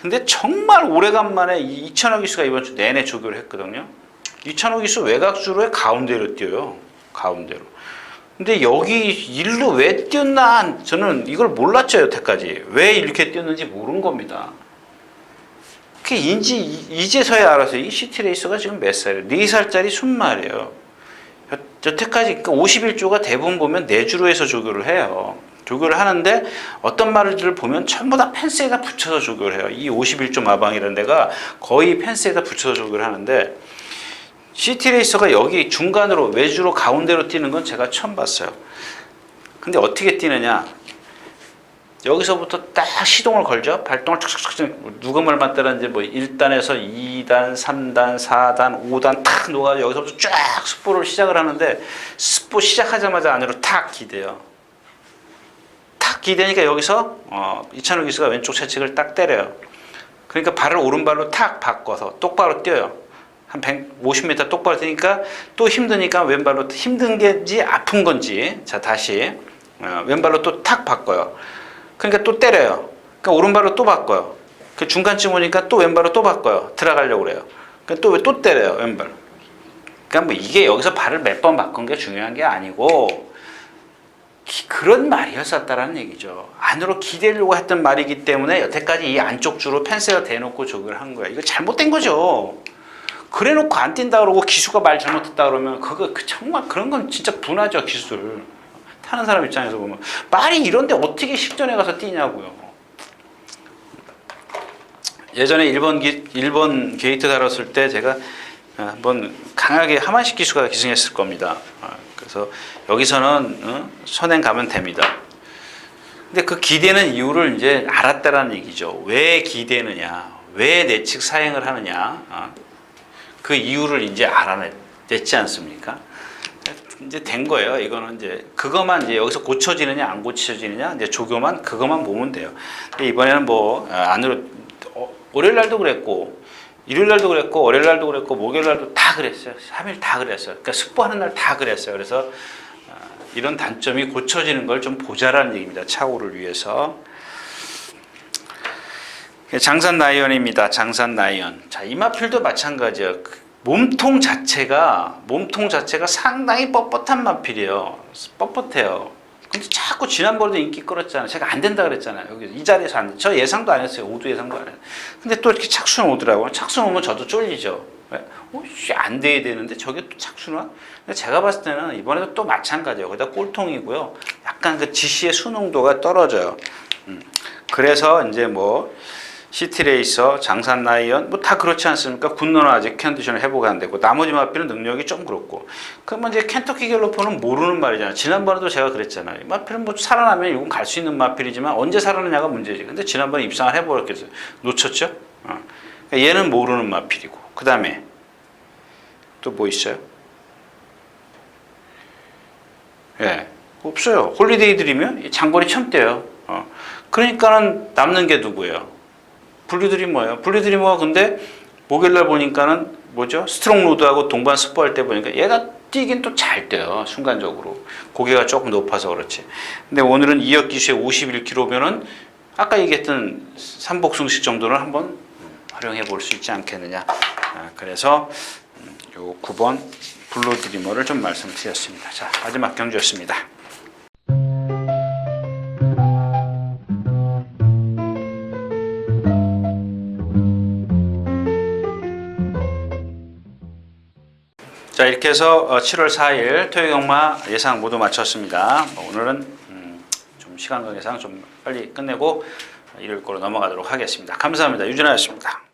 근데 정말 오래간만에 이찬호 기수가 이번 주 내내 조교를 했거든요. 이찬호 기수 외곽주로의 가운데로 뛰어요. 가운데로. 근데 여기 일로 왜 뛰었나 저는 이걸 몰랐죠. 여태까지. 왜 이렇게 뛰었는지 모르는 겁니다. 그게 이제서야 알았어요. 이 시티레이서가 지금 몇 살이에요? 4살짜리 순말이에요. 여태까지 그러니까 51조가 대부분 보면 내주로에서 조교를 해요. 조교를 하는데 어떤 말들을 보면 전부 다 펜스에다 붙여서 조교를 해요. 이 51조 마방이라는 데가 거의 펜스에다 붙여서 조교를 하는데 시티레이서가 여기 중간으로 외주로 가운데로 뛰는 건 제가 처음 봤어요. 근데 어떻게 뛰느냐? 여기서부터 딱 시동을 걸죠. 발동을 척척척 누가 뭘 맞다는지 뭐 1단에서 2단, 3단, 4단, 5단 탁 놓아서 여기서부터 쫙 스포를 시작을 하는데 스포 시작하자마자 안으로 탁 기대요. 탁 기대니까 여기서 이찬호 기수가 왼쪽 채찍을 딱 때려요. 그러니까 발을 오른발로 탁 바꿔서 똑바로 뛰어요. 한 150m 똑바로 뛰니까 또 힘드니까 왼발로 힘든 게지 아픈 건지 자 다시 왼발로 또 탁 바꿔요. 그러니까 또 때려요. 그러니까 오른발로 또 바꿔요. 그 중간쯤 오니까 또 왼발로 또 바꿔요. 들어가려고 그래요. 그러니까 또 때려요. 왼발로. 그러니까 뭐 이게 여기서 발을 몇 번 바꾼 게 중요한 게 아니고 그런 말이었었다라는 얘기죠. 안으로 기대려고 했던 말이기 때문에 여태까지 이 안쪽 주로 펜스에다 대놓고 조교를 한 거야. 이거 잘못된 거죠. 그래 놓고 안 뛴다 그러고 기수가 말 잘못했다 그러면 정말 그런 건 진짜 분하죠. 기술 타는 사람 입장에서 보면 말이 이런데 어떻게 식전에 가서 뛰냐고요. 예전에 일본 게이트 다뤘을 때 제가 한번 강하게 하만식 기수가 기승했을 겁니다. 그래서 여기서는 선행 가면 됩니다. 근데 그 기대는 이유를 이제 알았다라는 얘기죠. 왜 기대느냐, 왜 내측 사행을 하느냐, 그 이유를 이제 알아냈지 않습니까? 이제 된 거예요. 이거는 이제 그것만 이제 여기서 고쳐지느냐 안 고쳐지느냐 이제 조교만 그것만 보면 돼요. 근데 이번에는 뭐 안으로 월요일 날도 그랬고 일요일 날도 그랬고 월요일 날도 그랬고 목요일 날도 다 그랬어요. 3일 다 그랬어요. 그러니까 스포하는 날 다 그랬어요. 그래서 이런 단점이 고쳐지는 걸 좀 보자라는 얘기입니다. 차후를 위해서. 장산 라이언입니다. 장산 라이언. 자, 이마필도 마찬가지예요. 몸통 자체가 상당히 뻣뻣한 마필이에요. 뻣뻣해요. 근데 자꾸 지난번에도 인기 끌었잖아요. 제가 안 된다 그랬잖아요. 여기 이 자리에서 안 돼. 저 예상도 안 했어요. 5두 예상도 안 했어요. 근데 또 이렇게 착순 오더라고요. 착순 오면 저도 쫄리죠. 왜? 안 돼야 되는데 저게 또 착수나? 근데 제가 봤을 때는 이번에도 또 마찬가지예요. 거기다 꼴통이고요. 약간 그 GC의 순응도가 떨어져요. 그래서 이제 뭐 시티레이서, 장산 라이언 뭐 다 그렇지 않습니까? 군노는 아직 컨디션을 회복이 안 되고 나머지 마필은 능력이 좀 그렇고. 그러면 이제 켄터키 갤로퍼는 모르는 말이잖아요. 지난번에도 제가 그랬잖아요. 이 마필은 뭐 살아나면 이건 갈 수 있는 마필이지만 언제 살아나냐가 문제지. 근데 지난번에 입상을 해버렸겠어요. 놓쳤죠? 그러니까 얘는 모르는 마필이고. 그 다음에 또 뭐 있어요? 예, 없어요. 홀리데이 드리면 장거리 첨대요. 그러니까는 남는 게 누구예요? 블루드리머예요. 블루드리머가 근데 목요일날 보니까는 뭐죠? 스트롱 로드하고 동반 스포할 때 보니까 얘가 뛰긴 또 잘 뛰어요. 순간적으로. 고개가 조금 높아서 그렇지. 근데 오늘은 2억 기수에 51km면은 아까 얘기했던 삼복승식 정도는 한번 활용해 볼 수 있지 않겠느냐. 그래서 요 9번 블루드리머를 좀 말씀드렸습니다. 자, 마지막 경주였습니다. 자, 이렇게 해서 7월 4일 토요경마 예상 모두 마쳤습니다. 오늘은 좀 시간 관계상 좀 빨리 끝내고 일요일 거로 넘어가도록 하겠습니다. 감사합니다. 유진아였습니다.